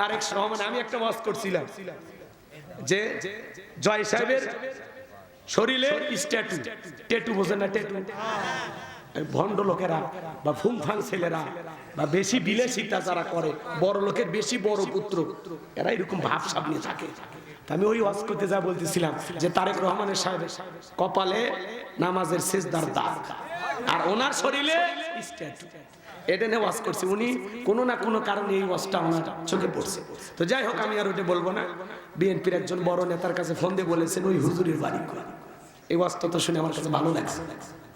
তারেক রহমান, আমি একটা ওয়াজ করছিলাম যে জয় সাহেবের শরীরে স্ট্যাটু, ট্যাটু বোঝেন না? ট্যাটু ভণ্ড লোকেরা বা ফুংফাং ছেলেরা বা বেশি বিলাসিতা যারা করে, বড় লোকের বেশি বড় পুত্র, এরা এরকম ভাব সামনে থাকে। আমি ওই ওয়াজ করতে যা বলতেছিলাম যে তারেক রহমানের সাহেব কপালে নামাজের সিজদার দাগ আর ওনার শরীরে স্ট্যাটু, এটা নিয়ে ওয়াজ করছি। উনি কোনো না কোনো কারণে এই ওয়াজটা ওনার চোখে পড়ছে। তো যাই হোক, আমি আর ওটা বলবো না। বিএনপির একজন বড় নেতার কাছে ফোন দিয়ে বলেছেন ওই হুজুরের বাড়ি। এই ওয়াজটা তো শুনে আমার কাছে ভালো লাগছে।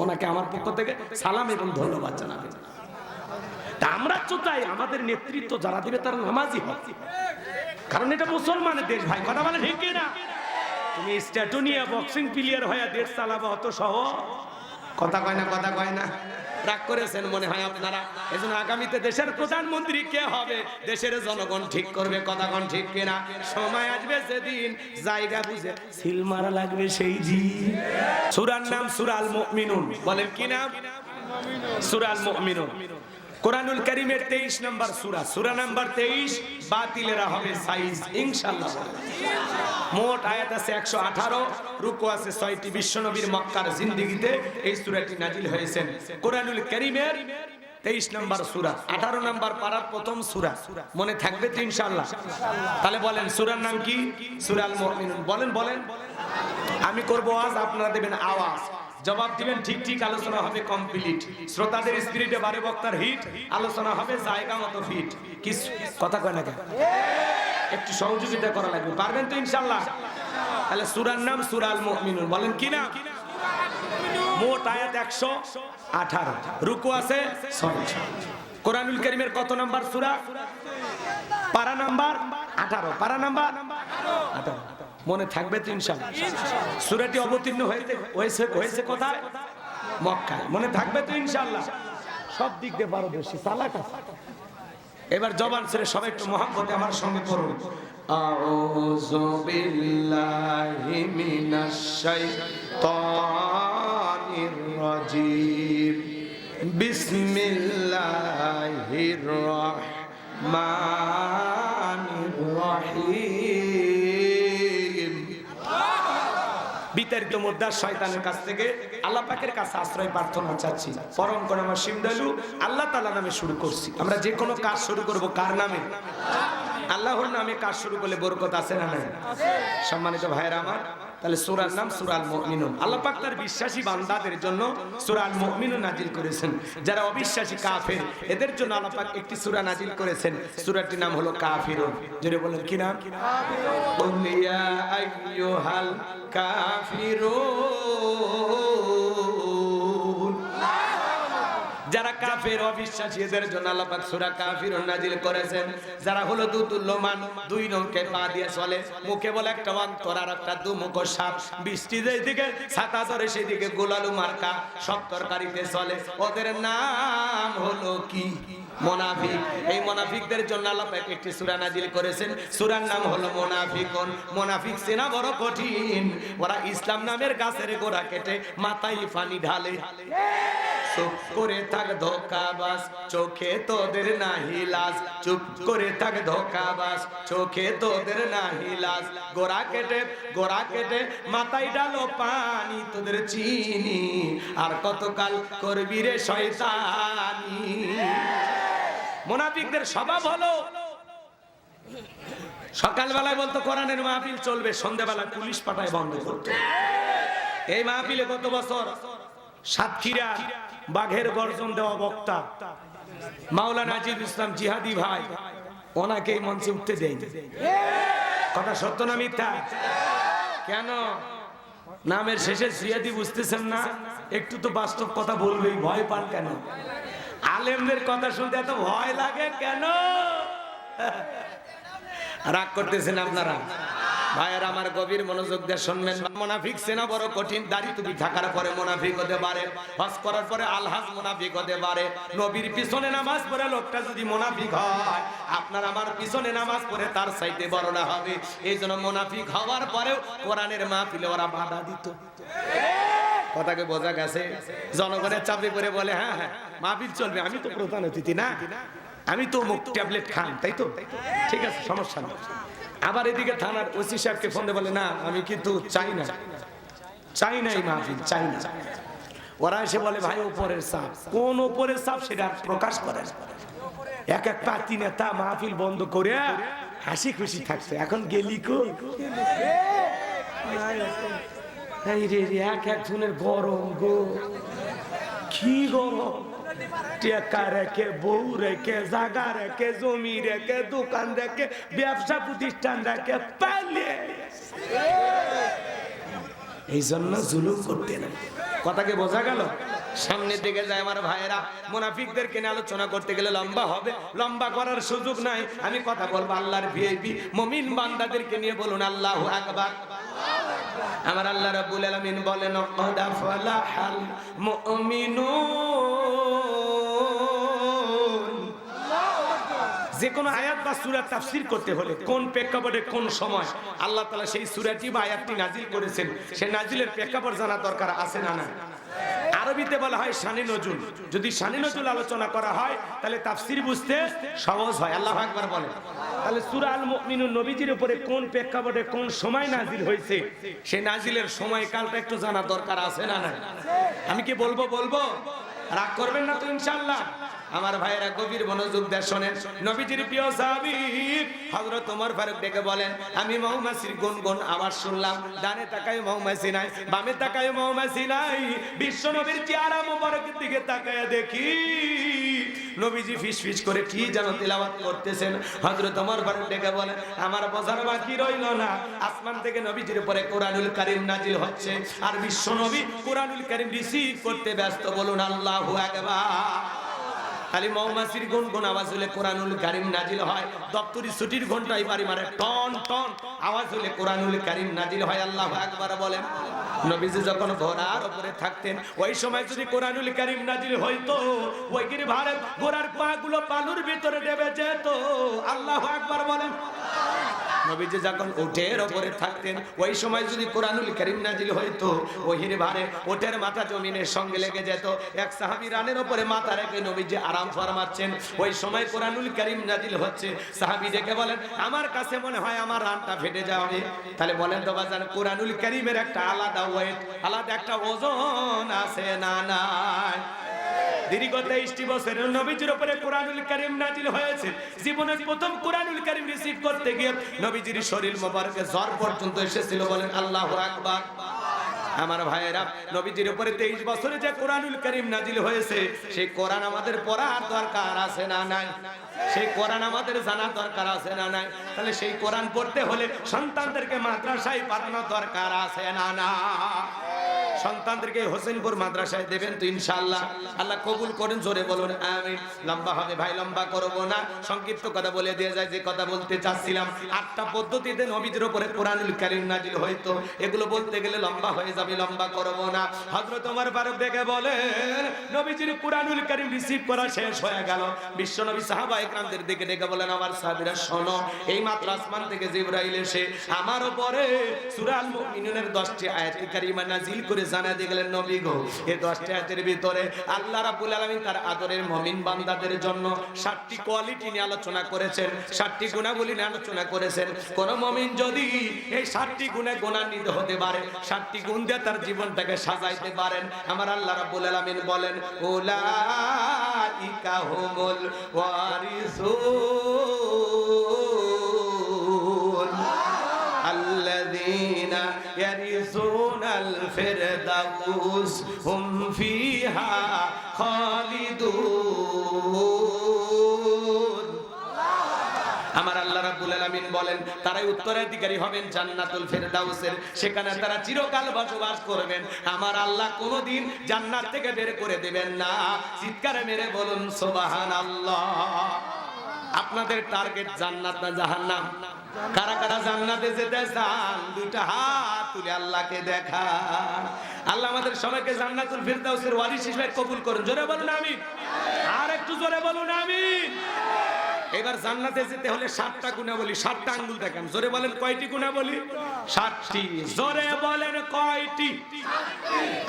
ওনাকে আমার পক্ষ থেকে সালাম এবং ধন্যবাদ জানাবেন। তা আমরা তো চাই আমাদের নেতৃত্ব যারা দিবে তারা নামাজি হবে, কারণ এটা মুসলমানের দেশ ভাই, কথা বলে ঠিক না? তুমি স্ট্যাটু নিয়ে বক্সিং প্লেয়ার হয়ে দেশ চালাবো অত সহজ? কথা কয় না, কথা কয় না। রাগ করেছেন মনে হয় আপনারা। এজন্য আগামীতে দেশের প্রধানমন্ত্রী কে হবে দেশের জনগণ ঠিক করবে। কথা কোন ঠিক কিনা? সময় আসবে যেদিন জায়গা বুঝে সিল মারা লাগবে সেই দিন। সূরার নাম সূরা আল মুমিনুন। বলেন কি নাম? সূরা আল মুমিনুন। কোরআনুল কারীমের 23 নম্বর সূরা, সূরা নাম্বার 23। বাতিলেরা হবে সাইজ ইনশাআল্লাহ। মোট আয়াত আছে 118, রুকু আছে 6টি। বিশ্বনবীর মক্কার জিন্দেগিতে এই সূরাটি নাজিল হয়েছে। কোরআনুল কারীমের 23 নম্বর সূরা, 18 নম্বর পারার প্রথম সূরা। মনে থাকবে তো ইনশাআল্লাহ? তাহলে বলেন সূরার নাম কি? সূরা আল মুমিনুন। বলেন বলেন। আমি করব আওয়াজ, আপনারা দেবেন আওয়াজ, জবাব দিবেন ঠিক ঠিক। আলোচনা হবে কমপ্লিট। শ্রোতাদের স্পিরিটে বারে বক্তার হিট, আলোচনা হবে জায়গা মতো ফিট। কি কথা কয় না কেন? একটু সহযোগিতা করা লাগবে। পারবেন তো ইনশাআল্লাহ? তাহলে সূরার নাম সূরা আল মুমিনুন। বলেন কি নাম? মোট আয়াত 118, রুকু আছে 6। কোরআনুল কারীমের কত নাম্বার সূরা? পারা নাম্বার 18। পারা নাম্বার 18। মনে থাকবে তো ইনশাআল্লাহ? সূরাটি অবতীর্ণ হয়েছে কোথায়? মক্কায়। মনে থাকবে তো ইনশাআল্লাহ? সব দিক দিয়ে পারদর্শী, চালাক আছে। এবার জবান ছেড়ে সবাই একটু মহব্বতে আমার সঙ্গে পড়ুন। আউযু বিল্লাহি মিনাশ শাইতানির রাজিম। বিসমিল্লাহির রাহমানির রহিম। বিতাড়িত মুর্দার শয়তানের কাছ থেকে আল্লাহ পাকের কাছে আশ্রয় প্রার্থনা চাচ্ছি। পরম করুণাময় সীম দয়ালু আল্লাহ তাআলা নামে শুরু করছি। আমরা যে কোনো কাজ শুরু করব কার নামে? আল্লাহর নামে কাজ শুরু করলে বরকত আছে না নাই? সম্মানিত ভাইরা আমার, তাহলে সূরার নাম সূরা আল মুমিনুন। আল্লাহ পাক তার বিশ্বাসী বান্দাদের জন্য সূরা আল মুমিনুন নাজিল করেছেন। যারা অবিশ্বাসী কাফের এদের জন্য আল্লাহ পাক একটি সূরা নাজিল করেছেন। সূরাটির নাম হলো কাফিরুন। জোরে বলেন কি নাম? কুল ইয়া আইয়ুহাল কাফিরুন। যারা কাফের অবিশ্বাসী এদের জন্য আল্লাহ পাক সূরা কাফিরুন নাজিল করেছেন। যারা হলো দুতুল্যমান, দুই নৌকে পা দিয়ে চলে, মুখে বলে একটা অন্তর আর একটা দুমুখ সাপ, বৃষ্টি যেই দিকে ছাতা ধরে সেই দিকে গোলালু মার্কা সব তরকারিতে চলে, ওদের নাম হলো কি? মুনাফিক। এই মুনাফিকদের জন্য আল্লাহ পাক একটি সূরা নাজিল করেছেন। সূরার নাম হলো মুনাফিকুন। মুনাফিক চেনা বড় কঠিন। ওরা ইসলাম নামের গাছের গোড়া কেটে মাথায় পানি ঢালে। চুপ করে থাক ধোঁকাবাজ, চোখে তোদের নাহি লাজ। চুপ করে থাক ধোঁকাবাজ, চোখে তোদের নাহি লাজ। গোড়া কেটে মাথায় ডালো পানি, তোদের চিনি আর কতকাল করবি রে শয়তানি। মুনাফিকদের স্বভাব হলো সকালবেলায় বলতো কোরআনের মাহফিল চলবে, সন্ধ্যাবেলায় পুলিশ পাঠায় বন্ধ করতো। এই মাহফিলে গত বছর সাতক্ষীরা বাঘের গর্জন দেওয়া বক্তা মাওলানা আজিজুল ইসলাম জিহাদি ভাই, ওনাকে এই মঞ্চে উঠতে দেয়। কথা সত্য না মিথ্যা? কেন নামের শেষে জিহাদি বুঝতেছেন না? একটু তো বাস্তব কথা বলবেই, ভয় পান কেন? আলেমদের কথা শুনতে এত ভয় লাগে কেন? রাগ করতেছেন আপনারা? ভাইয়ের আমার গভীর মনোযোগ দিয়ে শুনবেন। মুনাফিক চেনা বড় কঠিন। দাড়ি টুপি থাকার পরে মুনাফিক হতে পারে, হজ করার পরে আলহাজ মুনাফিক হতে পারে। নবীর পিছনে নামাজ পড়ে লোকটা যদি মুনাফিক হয়, আপনার আমার পিছনে নামাজ পড়ে তার চাইতে বড় না হবে। এই জন্য মুনাফিক হওয়ার পরেও কোরআনের মাহফিলে ওরা বাধা দিত। কথাকে বোঝা গেছে? জনগণের চাপে করে বলে হ্যাঁ হ্যাঁ মাহফিল চলবে, আমি তো প্রধান অতিথি না। আমি তো মুখ ট্যাবলেট খান, তাই তো? ঠিক আছে, সমস্যা নেই। আবার এদিকে থানার ওসি সাহেবকে ফোন দিয়ে বলে, না আমি কিন্তু চাই না এই মাহফিল, চাই না। ওরা এসে বলে, ভাই উপরের চাপ। কোন উপরের চাপ সেটা প্রকাশ করে। এক এক পার্টি নেতা মাহফিল বন্ধ করে হাসি খুশি থাকছে, এখন গেলি কো এক একজনের গরম গো, কি গরম। টেকা রেখে, বউ রেখে, জায়গা রেখে, জমি রেখে, দোকান রেখে, ব্যবসা প্রতিষ্ঠান রেখে পালিয়ে, এই জন্য জুলুম করতে না। কথাকে বোঝা গেল? সামনের দিকে যায় আমার ভাইয়েরা, মুনাফিকদেরকে নিয়ে আলোচনা করতে গেলে লম্বা হবে, লম্বা করার সুযোগ নাই। আমি কথা বলবো আল্লাহর ভিআইপি মুমিন বান্দাদেরকে নিয়ে, বলুন আল্লাহু আকবার। আমার আল্লাহ রাব্বুল আলামিন বলেন, ক্বাদ ফালাহাল মুমিনুন। যে কোনো আয়াত বা সূরা তাফসীর করতে হলে কোন প্রেক্ষাপটে কোন সময় আল্লাহ তাআলা সেই সূরাটি বা আয়াতটি নাজিল করেছেন, সেই নাজিলের প্রেক্ষাপট জানা দরকার আছে না না? আরবিতে বলা হয় শানে নজুল। যদি শানে নজুল আলোচনা করা হয় তাহলে তাফসীর বুঝতে সহজ হয়। আল্লাহু আকবার বলেন। তাহলে সূরা আল মুমিনুন নবীজির উপরে কোন প্রেক্ষাপটে কোন সময় নাজিল হয়েছে, সেই নাজিলের সময়কালটা একটু জানা দরকার আছে না না? আমি কি বলবো? রাগ করবেন না তো ইনশাআল্লাহ? আমার ভাইয়েরা গভীর মনোযোগ দিয়ে শোনেন। নবীজির প্রিয় সাহাবী হযরত ওমর ফারুক ডেকে বলেন, আমি মৌমাছির গুনগুন আওয়াজ শুনলাম। ডানে তাকায় মৌমাছি নাই, বামে তাকায় মৌমাছি নাই। বিশ্ব নবীর চেহারা মোবারকের দিকে তাকায় দেখি নবীজি ফিসফিস করে কি যেন তিলাওয়াত করতেছেন। হযরত ওমর ফারুক ডেকে বলেন, আমার বোঝার বাকি রইল না, আসমান থেকে নবীজির উপরে কোরআনুল কারীম নাজিল হচ্ছে, আর বিশ্ব নবী কোরআনুল কারীম রিসিভ করতে ব্যস্ত। বলুন আল্লাহু আকবার। খালি মৌমাছির গুনগুন আওয়াজ হলে কোরআনুল কারীম নাজিল হয়। দপ্তরি ছুটির ঘন্টায় বাড়ি মারে টন টন আওয়াজ হলে কোরআনুল কারীম নাজিল হয়। আল্লাহু আকবার বলেন। নবীজি যখন ঘোড়ার উপরে থাকতেন, ওই সময় যদি কোরআনুল কারীম নাজিল হইতো, ওই ভারে ঘোড়ার পাগুলো বালুর ভিতরে ডুবে যেত। আল্লাহু আকবার বলেন। নবীজি যখন উটের উপরে থাকতেন, ওই সময় যদি কোরআনুল কারীম নাজিল হইতো, ওহির ভারে উটের মাথা জমিনের সঙ্গে লেগে যেত। এক সাহাবী রানের উপরে মাথা রেখে নবীজি আরাম ফরমাচ্ছেন, ওই সময় কোরআনুল কারীম নাজিল হচ্ছে। সাহাবী ডেকে বলেন, আমার কাছে মনে হয় আমার রানটা ফেটে যাবে। তাহলে বলেন তো বাজান, কোরআনুল কারীমের একটা আলাদা ওয়েট, আলাদা একটা ওজন আছে না নাই? দীর্ঘ 23টি বছরের নবীজির উপরে কোরআনুল কারীম নাজিল হয়েছে। জীবনের প্রথম কোরআনুল কারীম রিসিভ করতে গিয়ে নবীজির শরীর মোবারকে জ্বর পর্যন্ত এসেছিল। বলেন আল্লাহু আকবার। আমার ভাইয়েরা, নবীজির উপরে 23 বছরে যে কোরআনুল কারীম নাজিল হয়েছে, সেই কোরআন আমাদের পড়ার দরকার আছে না নাই? সেই কোরআন আমাদের জানা দরকার আছে না নাই? তাহলে সেই কোরআন পড়তে হলে সন্তানদেরকে মাদ্রাসায় পাঠানো দরকার আছে না না? সন্তানদেরকে হোসেনপুর মাদ্রাসায় দেবেন তো ইনশাআল্লাহ? আল্লাহ কবুল করেন, জোরে বলুন আমিন। লম্বা হবে ভাই, লম্বা করব না, সংক্ষিপ্ত কথা বলে দিয়ে যায়। যে কথা বলতে চাচ্ছিলাম, 8টা পদ্ধতিতে নবীজির উপরে কোরআনুল কারীম নাজিল হইতো। এগুলো বলতে গেলে লম্বা হয়ে যাবে, লম্বা করব না। হযরত ওমর ফারুক দেখে বলেন, নবীজির কোরআনুল কারীম রিসিভ করা শেষ হয়ে গেল। বিশ্ব নবী সাহাবা একরামদের দিকে ডেকে বলেন, আমার সাহাবীরা শোনো, এই মাত্র আসমান থেকে জিবরাইল এসে আমার উপরে সূরা আল মুমিনুনের 10টি আয়াত কারিমা নাজিল করে জানা দিয়ে গেলেন, নবী গো, এই 10টি আয়াতের ভিতরে আল্লাহ রাব্বুল আলামিন তার আদরের মুমিন বান্দাদের জন্য 7টি কোয়ালিটি নিয়ে আলোচনা করেছেন, 7টি গুণাবলী নিয়ে আলোচনা করেছেন। কোন মুমিন যদি এই 7টি গুণে গুণান্বিত হতে পারে, 7টি গুণ দিয়ে তার জীবনটাকে সাজাইতে পারেন, আমার আল্লাহ রাব্বুল আলামিন বলেন, উলাইকা হুমুল ওয়ারিসুন আল্লাযীনা ইয়ারিসুনাল ফিরদাউস হুম ফিহা খালিদুন। আমার আল্লাহ রাব্বুল আলামিন বলেন, তারাই উত্তরাধিকারী হবেন জান্নাতুল ফিরদাউসের, সেখানে তারা চিরকাল বসবাস করবেন। আমার আল্লাহ কোনোদিন জান্নাত থেকে বের করে দেবেন না। চিৎকারে মেরে বলুন সুবহানাল্লাহ। আপনাদের টার্গেট জান্নাত না জাহান্নাম? কারা কারা জান্নাতে যেতে চান? দুইটা হাত তুলে আল্লাহকে দেখান। আল্লাহ আমাদের সবাইকে জান্নাতুল ফিরদাউসের ওয়ারিস হিসেবে কবুল করুন। জোরে বলুন আমিন। আর একটু জোরে বলুন আমিন। এবার জান্নাতে যেতে হলে 7টা গুণাবলী, 7টা আঙ্গুল দেখান। জোরে বলেন কয়টি গুণাবলী? 7টি। জোরে বলেন কয়টি?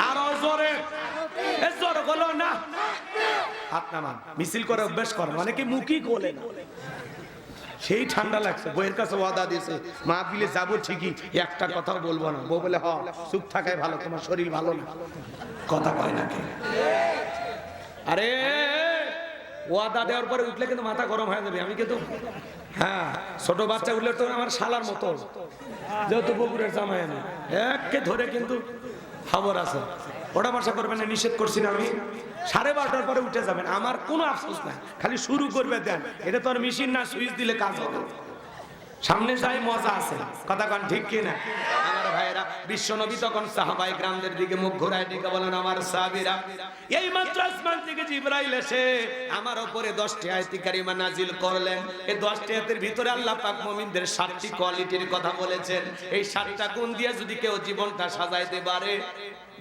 আরো জোরে। এ জোরে বলো না। হাত নামান। মিছিল করে অভ্যাস করেন, অনেকে মুখই গোলে না। সেই ঠান্ডা লাগছে, বইয়ের কাছে ওয়াদা দিয়েছে মাহফিলে যাবো ঠিকই, একটা কথাও বলবো না। বউ বলে হ, চুপ থাকাই ভালো, তোমার শরীর ভালো না। কথা কয় না কে? আরে ওয়াদা দেওয়ার পরে উঠলে কিন্তু মাথা গরম হয়ে যাবে। আমি কিন্তু হ্যাঁ, ছোট বাচ্চা উঠলে তো আমার শালার মতো, যেহেতু বগুড়ের জামাই আমি, একে ধরে কিন্তু খবর আছে। ওটা বাসা করবেন না, নিষেধ করছি না আমি। 12:30টার পরে উঠে যাবেন, আমার কোনো আফসোস নাই, খালি শুরু করবে দেন। এটা তো আর মেশিন না, সুইচ দিলে কাজ হবে। সামনে যাই মজা আছে, কথা কান ঠিক কিনা? আমার ভাইয়েরা, বিশ্বনবী তখন সাহাবায়ে কেরামদের দিকে মুখ ঘোরায় ডেকে বলেন, আমার সাহাবীরা, এই মাত্র আসমান থেকে জিবরাইল এসে আমার উপরে 10টি আয়াতে কারিমা নাজিল করলেন। এই 10টি আয়াতের ভিতরে আল্লাহ পাক মুমিনদের 7টি কোয়ালিটির কথা বলেছেন। এই 7টা গুণ দিয়ে যদি কেউ জীবনটা সাজাইতে পারে,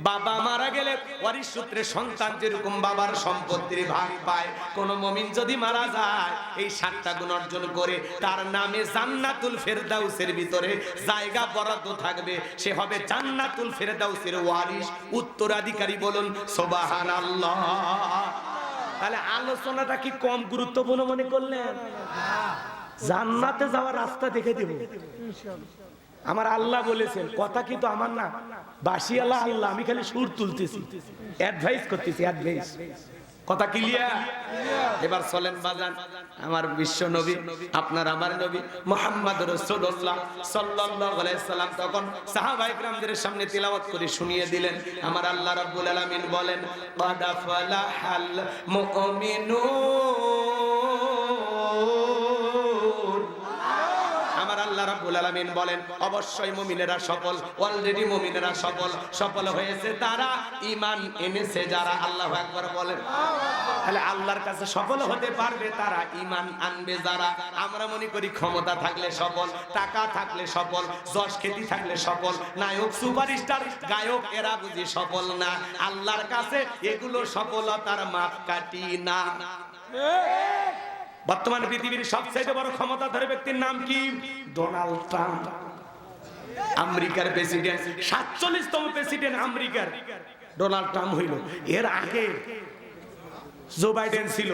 বাবা মারা গেলে ওয়ারিশ সূত্রে সন্তান যেরকম বাবার সম্পত্তির ভাগ পায়, কোন মুমিন যদি মারা যায় এই 7টা গুণ অর্জন করে, তার নামে জান্নাতুল ফেরদাউসের ভিতরে জায়গা বরাদ্দ থাকবে। সে হবে জান্নাতুল ফেরদাউসের ওয়ারিশ, উত্তরাধিকারী। বলুন সুবহানাল্লাহ। তাহলে আলোচনাটা কি কম গুরুত্বপূর্ণ মনে করলেন? জান্নাতে যাওয়ার রাস্তা দেখে দেব ইনশাআল্লাহ। আমার আল্লাহ বলেছেন, কথা কিন্তু আমার না, বাসি আল্লাহ আল্লাহ, আমি খালি সুর তুলতেছি, অ্যাডভাইস করতেছি, অ্যাডভাইস। কথা ক্লিয়ার? এবার চলেন বাজান, আমার বিশ্ব নবী, আপনার আমার নবী মুহাম্মদ রাসূলুল্লাহ সাল্লাল্লাহু আলাইহি সাল্লাম তখন সাহাবায়ে কেরামদের সামনে তিলাওয়াত করে শুনিয়ে দিলেন। আমার আল্লাহ রাব্বুল আলামিন বলেন, ক্বাদ ফালাহাল মুমিনুন। আমার আল্লাহ রাব্বুল আলামিন বলেন, অবশ্যই মুমিনেরা সফল, অলরেডি মুমিনেরা সফল হয়েছে তারা, ঈমান এনেছে যারা। আল্লাহু আকবার বলেন। তাহলে আল্লাহর কাছে সফল হতে পারবে তারা, ঈমান আনবে যারা। আমরা মনে করি ক্ষমতা থাকলে সফল, টাকা থাকলে সফল, যশ খ্যাতি থাকলে সফল, নায়ক সুপারস্টার গায়ক এরা বুঝি সফল না। আল্লাহর কাছে এগুলো সফলতার মাপকাঠি না। বর্তমান পৃথিবীর সবচেয়ে বড় ক্ষমতাধর ব্যক্তির নাম কি? ডোনাল্ড ট্রাম্প, আমেরিকার প্রেসিডেন্ট। 47তম প্রেসিডেন্ট আমেরিকার ডোনাল্ড ট্রাম্প হইল। এর আগে জো বাইডেন ছিল,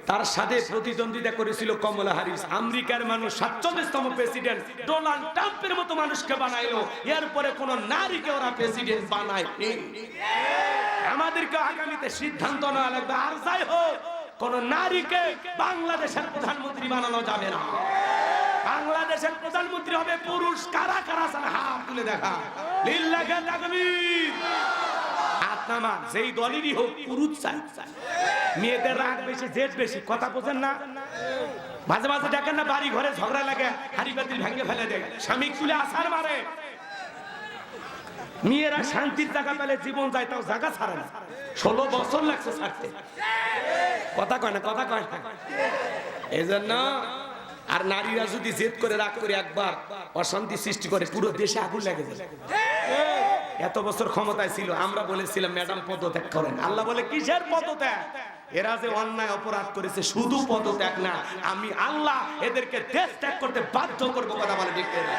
তার সাথে প্রতিদ্বন্দ্বিতা করেছিল কমলা হ্যারিস। আমেরিকার মানুষ 47তম প্রেসিডেন্ট ডোনাল্ড ট্রাম্পের মতো মানুষকে বানাইলো। এরপরে কোন নারীকে ওরা প্রেসিডেন্ট বানায়নি। আমাদেরকে আগামীতে সিদ্ধান্ত নেওয়া লাগবে, আর যাই হোক কোন নারীকে বাংলাদেশের প্রধানমন্ত্রী বানানো যাবে না। বাংলাদেশের প্রধানমন্ত্রী হবে পুরুষ। কারা কারা চান হাত তুলে দেখা। লিল্লাহি তাকবীর। আপনারা যেই দলেরই হোক পুরুষ চাই। মেয়েদের রাগ বেশি, জেদ বেশি, কথা বোঝেন না? মাঝে মাঝে দেখেন না বাড়ি ঘরে ঝগড়া লাগে, হাড়ি পাতিল ভেঙে ফেলে দেয়, স্বামী তুলে আছাড় মারে। মেয়েরা শান্তির জায়গা পেলে জীবন যায়, তাও জায়গা ছাড়ে না। 16 বছর লাগছে ছাড়তে। কথা কয় না, কথা কয় না। এই জন্য আর নারীরা যদি জেদ করে রাগ করে একবার অশান্তি সৃষ্টি করে, পুরো দেশে আগুন লেগে যায়। এত বছর ক্ষমতায় ছিল, আমরা বলেছিলাম ম্যাডাম পদত্যাগ করেন। আল্লাহ বলে কিসের পদত্যাগ? এরা যে অন্যায় অপরাধ করেছে, শুধু পদত্যাগ না, আমি আল্লাহ এদেরকে দেশ ত্যাগ করতে বাধ্য করবো। কথা বলে ঠিক না?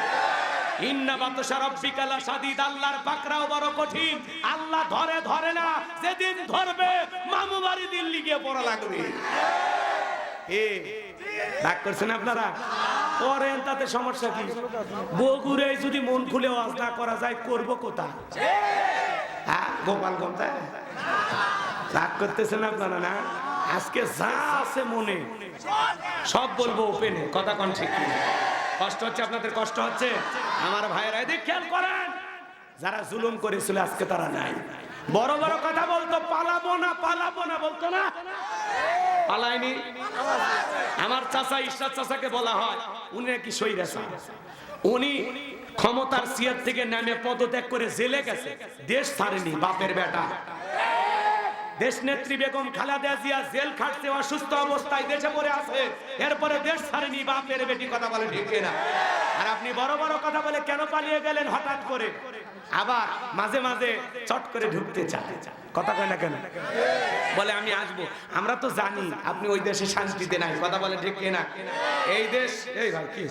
ইন্না বাতশা রাব্বিকা লাশাদীদ। আল্লাহর পাকড়াও বড় কঠিন। আল্লাহ ধরে না, যেদিন ধরবে মামু বাড়ি দিল্লি গিয়ে পড়া লাগবে। রাগ করছেন আপনারা? করেন, তাতে সমস্যা কি? বগুড়ে যদি মন খুলে ওয়াজ না করা যায়, করবো কোথায়? গোপালগঞ্জ। রাগ করতেছেন আপনারা না? আজকে যা আছে মনে সব বলবো ওপেনে। কথা কোন ঠিক কি? কষ্ট হচ্ছে আপনাদের? কষ্ট হচ্ছে? আমার ভাইয়েরা এদিকে খেয়াল করেন, যারা জুলুম করেছিল আজকে তারা নাই। বড় বড় কথা বলতো, পালাবো না বলতো না, পালায়নি। আমার চাচা ইশরাত চাচাকে বলা হয়, উনি নাকি সৈরাসা। উনি ক্ষমতার চেয়ার থেকে নামে পদত্যাগ করে জেলে গেছে, দেশ ছাড়েনি। বাপের বেটা দেশ নেত্রী বেগম খালেদা জিয়া জেল খাটছে, অসুস্থ অবস্থায় দেশে পড়ে আছে, এরপরে দেশ ছাড়েনি। বাপের বেটি। কথা বলে ঠিক না? আর আপনি বড় বড় কথা বলে কেন পালিয়ে গেলেন হঠাৎ করে? আবার মাঝে মাঝে চট করে ঢুকতে চায়, কথা কয় না কেন? বলে আমি আসবো। আমরা তো জানি আপনি ওই দেশে শান্তিতে নাই, কথা বলে ঠিক কিনা? এই দেশ, এই ভাই কি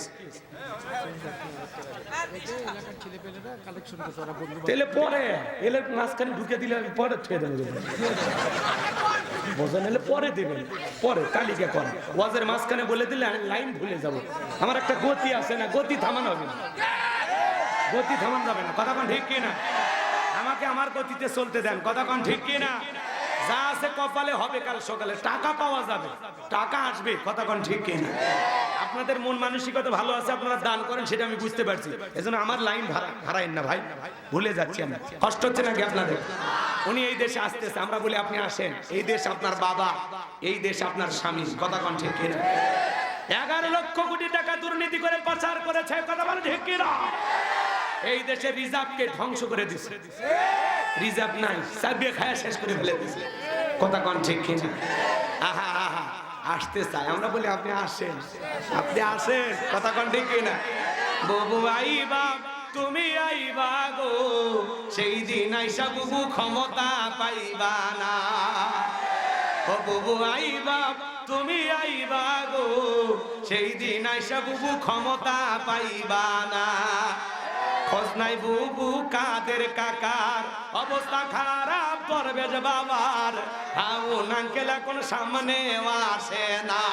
তাহলে পরে এলে মাঝখানে ঢুকে দিলে পরে থুয়ে দেবে, বোঝা নিলে পরে দেবেন, পরে তালিকা করে ওয়াজের মাঝখানে বলে দিলে আমি লাইন ভুলে যাব। আমার একটা গতি আছে না, গতি থামানো হবে না, গতি থামানো যাবে না, কথা কোন ঠিক কিনা? আমাকে আমার গতিতে চলতে দেন, কথা কোন ঠিক কিনা? যা আছে কপালে হবে কাল সকালে, টাকা পাওয়া যাবে, টাকা আসবে, কথা কোন ঠিক কিনা? আপনাদের মন মানসিকতা ভালো আছে, আপনারা দান করেন, সেটা আমি বুঝতে পারছি। এজন্য আমার লাইন হারাইন না ভাই, ভুলে যাচ্ছি আমি। কষ্ট হচ্ছে নাকি আপনাদের? উনি এই দেশে আসতেছে, আমরা বলি আপনি আসেন, এই দেশ আপনার বাবা, এই দেশ আপনার স্বামী, কথা কোন ঠিক কিনা? 11 লক্ষ কোটি টাকা দুর্নীতি করে পাচার করেছে, কথা বলেন ঠিক কিনা? এই দেশের রিজার্ভকে ধ্বংস করে দিছে, রিজার্ভ নাই, চাবিয়ে খায়া শেষ করে ফেলে দিছে, কথা কোন ঠিক কিনা? আহা আহা আসতে চাই, আমরা বলি আপনি আসেন, আপনি আসেন, কথা কোন ঠিক কিনা? বাবু আইবা তুমি আইবা গো, সেই দিন আইসা বুবু ক্ষমতা পাইবা না। ও বুবু আইবা তুমি আইবা গো, সেই দিন আইসা বুবু ক্ষমতা পাইবা না। খোঁজ নাই বুবু কাদের কাকার, অবস্থা খারাপ করবে যে বাবার, হাউন আঙ্কেল এখন সামনে আসে না।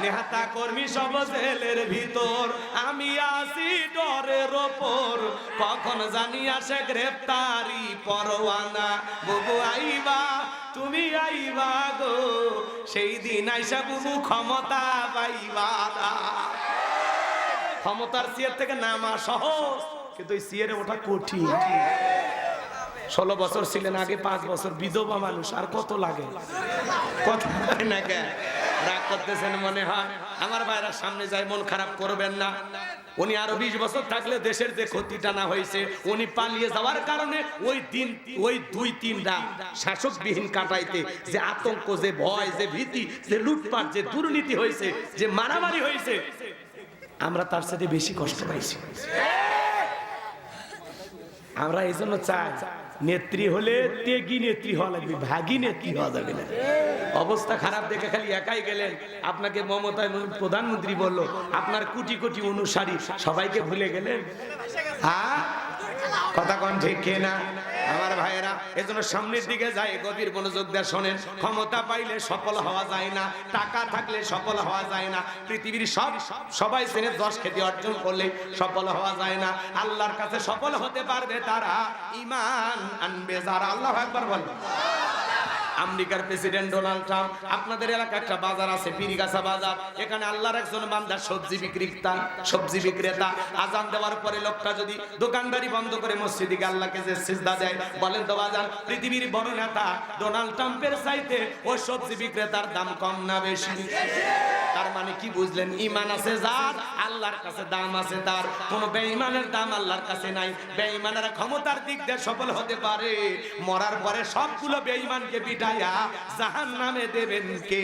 নেহাতা কর্মী সব জেলের ভিতর, আমি আসি ডরের ওপর, কখন জানি আসে গ্রেফতারি পরোয়ানা। বুবু আইবা তুমি আইবা গো, সেই দিন আইসা বুবু ক্ষমতা পাইবা না। ক্ষমতার চেয়ার থেকে নামা সহজ, কিন্তু এই চেয়ারে ওঠা কঠিন। 16 বছর ছিলেন আগে, 5 বছর বিধবা মানুষ, আর কত লাগে? কত না কে রাগ করতেছেন মনে হয়? আমার ভাইরা সামনে যায়, মন খারাপ করবেন না। উনি আরো 20 বছর থাকলে দেশের যে ক্ষতিটা না হয়েছে, উনি পালিয়ে যাওয়ার কারণে ওই দিন, ওই 2-3 রাত শাসকবিহীন কাটাইতে যে আতঙ্ক, যে ভয়, যে ভীতি, যে লুটপাট, যে দুর্নীতি হয়েছে, যে মারামারি হয়েছে, আমরা তার সাথে বেশি কষ্ট পাইছি। আমরা এই জন্য চাই নেত্রী হলে ত্যাগী নেত্রী হওয়া লাগবে, ভাগী নেত্রী হওয়া যাবে না। অবস্থা খারাপ দেখে খালি একাই গেলেন, আপনাকে মমতা প্রধানমন্ত্রী বললো, আপনার কোটি কোটি অনুসারী সবাইকে ভুলে গেলেন। হ্যাঁ, কথা কোন ঠিক কিনা আমার ভাইয়েরা? এজন্য সামনের দিকে যায়, গভীর মনোযোগ দিয়ে শোনেন। ক্ষমতা পাইলে সফল হওয়া যায় না, টাকা থাকলে সফল হওয়া যায় না, পৃথিবীর সবাই শ্রেণীর 10 খ্যাতি অর্জন করলে সফল হওয়া যায় না। আল্লাহর কাছে সফল হতে পারবে তারা, ঈমান আনবে যারা। আল্লাহু আকবার বলেন। আমেরিকার প্রেসিডেন্ট ডোনাল্ড ট্রাম্প, আপনাদের এলাকা একটা বাজার আছে পীরগাছা বাজার, এখানে আল্লাহর একজন বান্দা সবজি বিক্রেতা, আজান দেওয়ার পরে লোকটা যদি দোকানদারি বন্ধ করে মসজিদে গিয়ে আল্লাহকে যে সিজদা দেয়, বলেন তো বাজার পৃথিবীর বড় নেতা ডোনাল্ড ট্রাম্পের চাইতে ওই সবজি বিক্রেতার দাম কম না বেশি? তার মানে কি বুঝলেন? ঈমান আছে যার, আল্লাহর কাছে দাম আছে তার। কোন বেঈমানের দাম আল্লাহর কাছে নাই। বেঈমানেরা ক্ষমতার দিক দিয়ে সফল হতে পারে, মরার পরে সবগুলো বেঈমানকে পিটাইয়া জাহান্নামে দেবেন কে?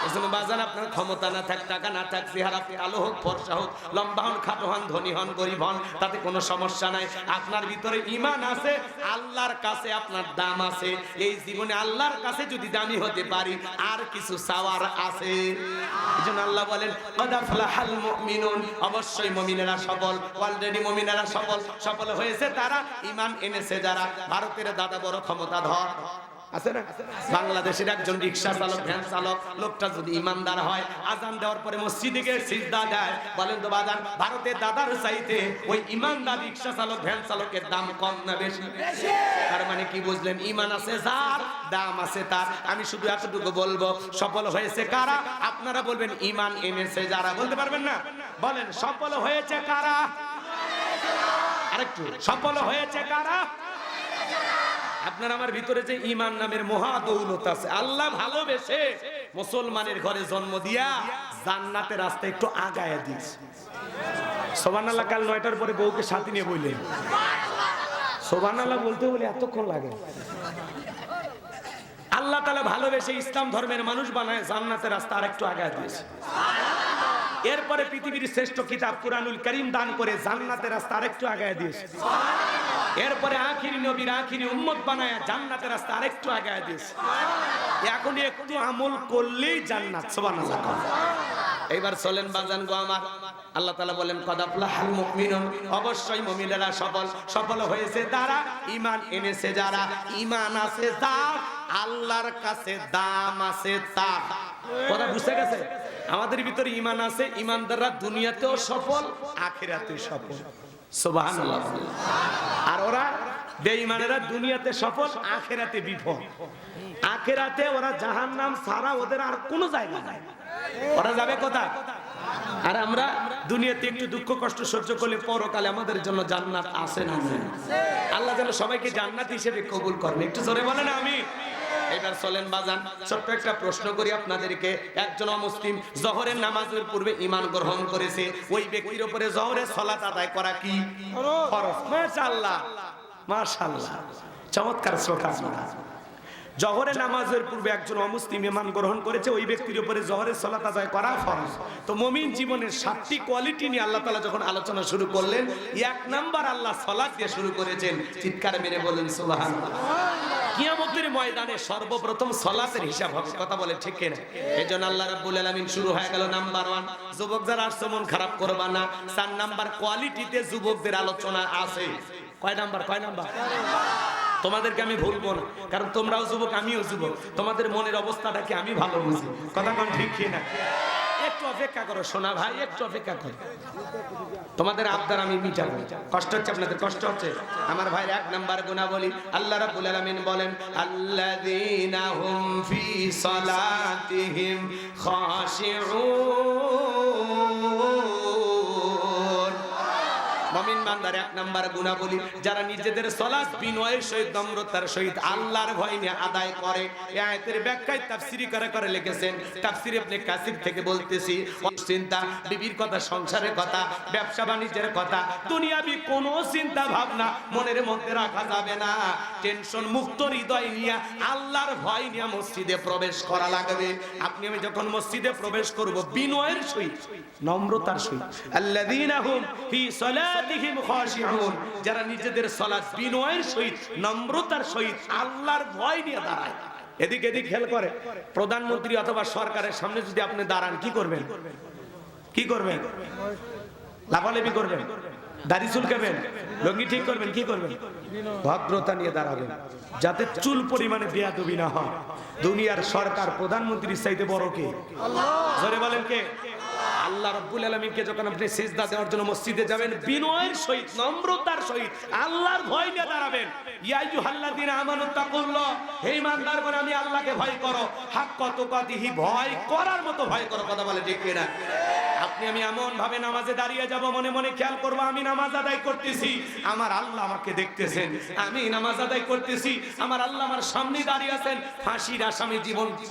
এজন্য বাজান, আপনার ক্ষমতা না থাক, টাকা না থাক, চেহারা কালো হোক, ফর্সা হোক, লম্বা হন, খাটো হন, ধনী হন, গরিব হন, তাতে কোনো সমস্যা নাই। আপনার ভিতরে ঈমান আছে, আল্লাহর কাছে আপনার দাম আছে। এই জীবনে আল্লাহর কাছে যদি দামি হতে পারি, আর কিছু চাওয়ার আছে। এজন্য আল্লাহ বলেন, ক্বাদ আফলাহাল মুমিনুন, অবশ্যই মুমিনেরা সফল, অলরেডি মুমিনেরা সফল হয়েছে তারা, ঈমান এনেছে যারা। ভারতের দাদা বড় ক্ষমতাধর আছে না? বাংলাদেশের একজন রিকশা চালক, ভ্যান চালক, লোকটা যদি ইমানদার হয়, আজান দেওয়ার পরে মসজিদে গিয়ে সিজদা দেয়, বলেন তো বাজান, ভারতের দাদার চাইতে ওই ইমানদার রিকশা চালক, ভ্যান চালকের দাম কম না বেশি? তার মানে কি বুঝলেন? ঈমান আছে যার, দাম আছে তার। আমি শুধু এতটুকু বলবো, সফল হয়েছে কারা? আপনারা বলবেন ঈমান এনেছে যারা। বলতে পারবেন না? বলেন, সফল হয়েছে কারা? আরেকটু, সফল হয়েছে কারা? আপনার আমার ভিতরে যে ঈমান নামের মহা দৌলত আছে, আল্লাহ ভালোবেসে মুসলমানের ঘরে জন্ম দিয়া জান্নাতের রাস্তা একটু আগায়া দিয়েছে। সুবহানাল্লাহ। কাল 9টার পরে বউকে সাথে নিয়ে বললেন সুবহানাল্লাহ বলতে বলে এতক্ষণ লাগে। আল্লাহ তাআলা ভালোবেসে ইসলাম ধর্মের মানুষ বানায় জান্নাতের রাস্তা আরেকটু আগায়া দিয়েছে। এরপরে পৃথিবীর শ্রেষ্ঠ কিতাব কুরআনুল কারীম দান করে জান্নাতের রাস্তা আরেকটু আগায় দিয়েছে। এরপরে আখিরি নবীর আখিরি উম্মত বানায় জান্নাতের রাস্তা আরেকটু আগায় দিয়েছে। এখন একটু আমল করলেই জান্নাত। সুবহানাল্লাহ। এইবার চলেন বাজান গো আমার, আল্লাহ তাআলা বলেন কদ আফলাহাল মুমিনুন, অবশ্যই মুমিনেরা সফল হয়েছে তারা, ঈমান এনেছে যারা, ঈমান আছে যার, আল্লাহর কাছে দাম আছে তার। কথা বুঝতে গেছে? আমাদের ভিতরে ঈমান আছে, ঈমানদাররা দুনিয়াতেও সফল, আখিরাতেও সফল। সুবহানাল্লাহ। আর ওরা বেঈমানেরা দুনিয়াতে সফল, আখিরাতে বিফল। আখিরাতে ওরা জাহান্নাম ছাড়া ওদের আর কোনো জায়গা নাই। ওরা যাবে কোথায়? আর আমরা দুনিয়াতে একটু দুঃখ কষ্ট সহ্য করলে পরকালে আমাদের জন্য জান্নাত আছে না? আল্লাহ যেন সবাইকে জান্নাত হিসেবে কবুল করেন। একটু জোরে বলেন আমি। এবার চলেন বাজান, ছোট্ট একটা প্রশ্ন করি আপনাদেরকে। একজন অমুসলিম জোহরের নামাজের পূর্বে ঈমান গ্রহণ করেছে, ওই ব্যক্তির উপরে জোহরের সালাত আদায় করা কি ফরজ? মাশাআল্লাহ, মাশাআল্লাহ, চমৎকার শ্রোতা। জোহরের নামাজের পূর্বে একজন অমুসলিম ঈমান গ্রহণ করেছে, ওই ব্যক্তির উপরে জোহরের সালাত আদায় করা ফরজ। তো মুমিন জীবনের 7টি কোয়ালিটি নিয়ে আল্লাহ তাআলা যখন আলোচনা শুরু করলেন, এক নাম্বার আল্লাহ সালাত দিয়ে শুরু করেছেন। চিৎকার মেরে বলেন সুবহানাল্লাহ। কিয়ামতের ময়দানে সর্বপ্রথম সালাতের হিসাব হবে। কথা বলে ঠিক কিনা? এজন্য আল্লাহ রাব্বুল আলামিন শুরু হয়ে গেল নাম্বার 1। যুবক যারা আসছে মন খারাপ করবা না, 4 নাম্বার কোয়ালিটিতে যুবকদের আলোচনা আছে। কয় নাম্বার? তোমাদেরকে আমি ভুলবো না, কারণ তোমরাও যুবক, আমিও যুবক। তোমাদের মনের অবস্থাটাকে আমি ভালো বুঝি। কথা কোন ঠিক কিনা? একটু অপেক্ষা করো সোনা ভাই, একটু অপেক্ষা করো, তোমাদের আবদার আমি মিটাবো। কষ্ট হচ্ছে আপনাদের? কষ্ট হচ্ছে আমার ভাইয়ের 1 নাম্বার গুণাবলী আল্লাহ রাব্বুল আলামিন বলেন আল্লাযীনা হুম ফি সালাতিহিম খাশিউন। মুমিন বান্দার 1 নাম্বার গুণাবলী, যারা নিজেদের সালাত বিনয়ের সহিত, নম্রতার সহিত, আল্লাহর ভয় নিয়ে আদায় করে। এই আয়াতের ব্যাখ্যায় তাফসীরি করে লিখেছেন, তাফসীর ইবনে কাসির থেকে বলতেছি, চিন্তা, বিবির কথা, সংসারের কথা, ব্যবসা বাণিজ্যের কথা, দুনিয়াবি কোনো চিন্তা ভাবনা মনের মধ্যে রাখা যাবে না। টেনশন মুক্ত হৃদয় নিয়ে, আল্লাহর ভয় নিয়ে মসজিদে প্রবেশ করা লাগবে। আপনি আমি যখন মসজিদে প্রবেশ করব বিনয়ের সহিত, নম্রতার সহিত, আল্লাযীনা হুম ফি সালাতিহিম খাশিউন, যারা নিজেদের সালাত বিনয়ের সহিত, নম্রতার সহিত, আল্লাহর ভয় নিয়ে দাঁড়ায়। এদিক খেয়াল করে, প্রধানমন্ত্রী অথবা সরকারের সামনে যদি আপনি দাঁড়ান, কি করবেন? কি করবেন? লাফালাফি করবেন, দাড়ি চুলকাবেন, লুঙ্গি ঠিক করবেন, কি করবেন? ভদ্রতা নিয়ে দাঁড়াবেন, যাতে চুল পরিমাণে বেয়াদবি না হয়। দুনিয়ার সরকার প্রধানমন্ত্রীর চাইতে বড় কে? আল্লাহ। জোরে বলেন কে? আল্লাহ রাব্বুল আলামিনকে যখন আপনি সিজদা দেওয়ার জন্য মসজিদে যাবেন, বিনয়ের সহিত, নম্রতার সহিত, আল্লাহর ভয় নিয়ে দাঁড়াবেন। ইয়া আইয়ুহাল্লাযীনা আমানু তাকুল্লাহ, হে ঈমানদারগণ আমি আল্লাহকে ভয় করো, হাক্কা তুকাতিহি, ভয় করার মতো ভয় করো। কথা বলে ঠিক কিনা? আপনি আমি এমন ভাবে নামাজে দাঁড়িয়ে যাব, মনে মনে খেয়াল করব আমি নামাজ আদায় করতেছি, আমার আল্লাহ আমাকে দেখতেছেন। আমি নামাজ আদায় করতেছি, আমার আল্লাহ আমার সামনে দাঁড়িয়ে আছেন। ফাঁসির আসামি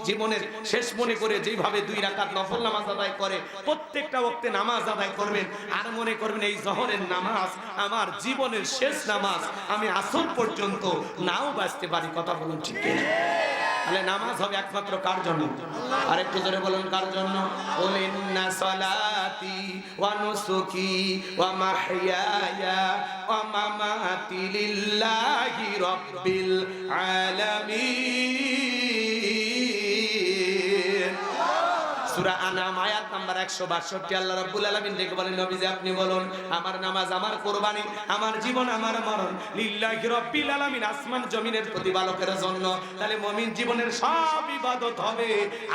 জীবনের শেষ মনে করে যেভাবে 2 রাকাত নফল নামাজ আদায় করে, প্রত্যেকটা ওয়াক্তে নামাজ আদায় করবেন। আর মনে করবেন এই জোহরের নামাজ আমার জীবনের শেষ নামাজ, আমি আসর পর্যন্ত নাও বাঁচতে পারি। কথা বলুন ঠিক কিনা? তাহলে নামাজ হবে একমাত্র কার জন্য? আর একটু জোরে বলুন, কার জন্য? কুল ইন্না সালাতি ওয়া নুসুকি ওয়া মাহইয়ায়া ওয়া মামাতি লিল্লাহি রাব্বিল আলামিন। সূরা আনাম আয়াত নাম্বার 162। আল্লাহ রাব্বুল আলামিন ডেকে বলেন, নবীজি আপনি বলুন, আমার নামাজ, আমার কুরবানি, আমার জীবন, আমার মরণ লিল্লাহি রাব্বিল আলামিন, আসমান জমিনের প্রতিপালকের জন্য। তাহলে মুমিন জীবনের সব ইবাদত হবে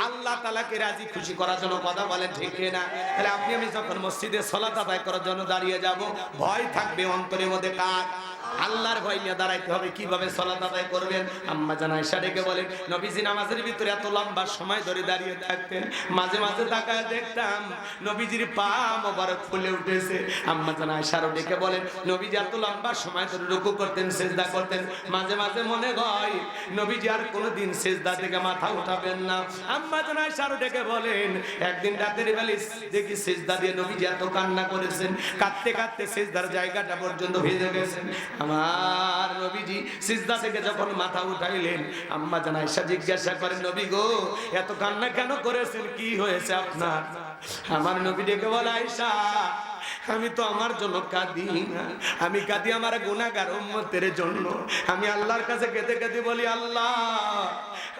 আল্লাহ তাআলাকে রাজি খুশি করার জন্য। কথা বলেন ঠিক কিনা? তাহলে আপনি আমি যখন মসজিদে সালাত আদায় করার জন্য দাঁড়িয়ে যাব, ভয় থাকবে অন্তরের মধ্যে। কার? আল্লাহর ভয় নিয়ে দাঁড়াইতে হবে। কিভাবে সালাত আদায় করবেন? আম্মা জান আয়েশা ডেকে বলেন, নবীজি নামাজের ভিতরে এত লম্বা সময় ধরে দাঁড়িয়ে থাকতেন, মাঝে মাঝে তাকায় দেখতাম নবীজির পা মোবারক ফুলে উঠেছে। আম্মা জান আয়েশা ডেকে বলেন, নবীজি এত লম্বা সময় ধরে রুকু করতেন, সিজদা করতেন, মাঝে মাঝে মনে হয় নবীজি আর কোনোদিন সিজদা থেকে মাথা উঠাবেন না। আম্মা জান আয়েশা ডেকে বলেন, একদিন রাতের বেলা দেখি সিজদা দিয়ে নবীজি এত কান্না করেছেন, কাঁদতে কাঁদতে সিজদার জায়গাটা পর্যন্ত ভিজে গেছেন। আমার নবীজি সিজদা থেকে যখন মাথা উঠাইলেন, আম্মা জান আয়েশা জিজ্ঞাসা করেন, নবী গো এত কান্না কেন করেছেন? কি হয়েছে আপনার? আমার নবী ডেকে বলে আয়েশা আমি তো আমার জন্য কাঁদি না, আমি কাঁদি আমার গুনাহগার উম্মতের জন্য। আমি আল্লাহর কাছে কেঁদে কেঁদে বলি আল্লাহ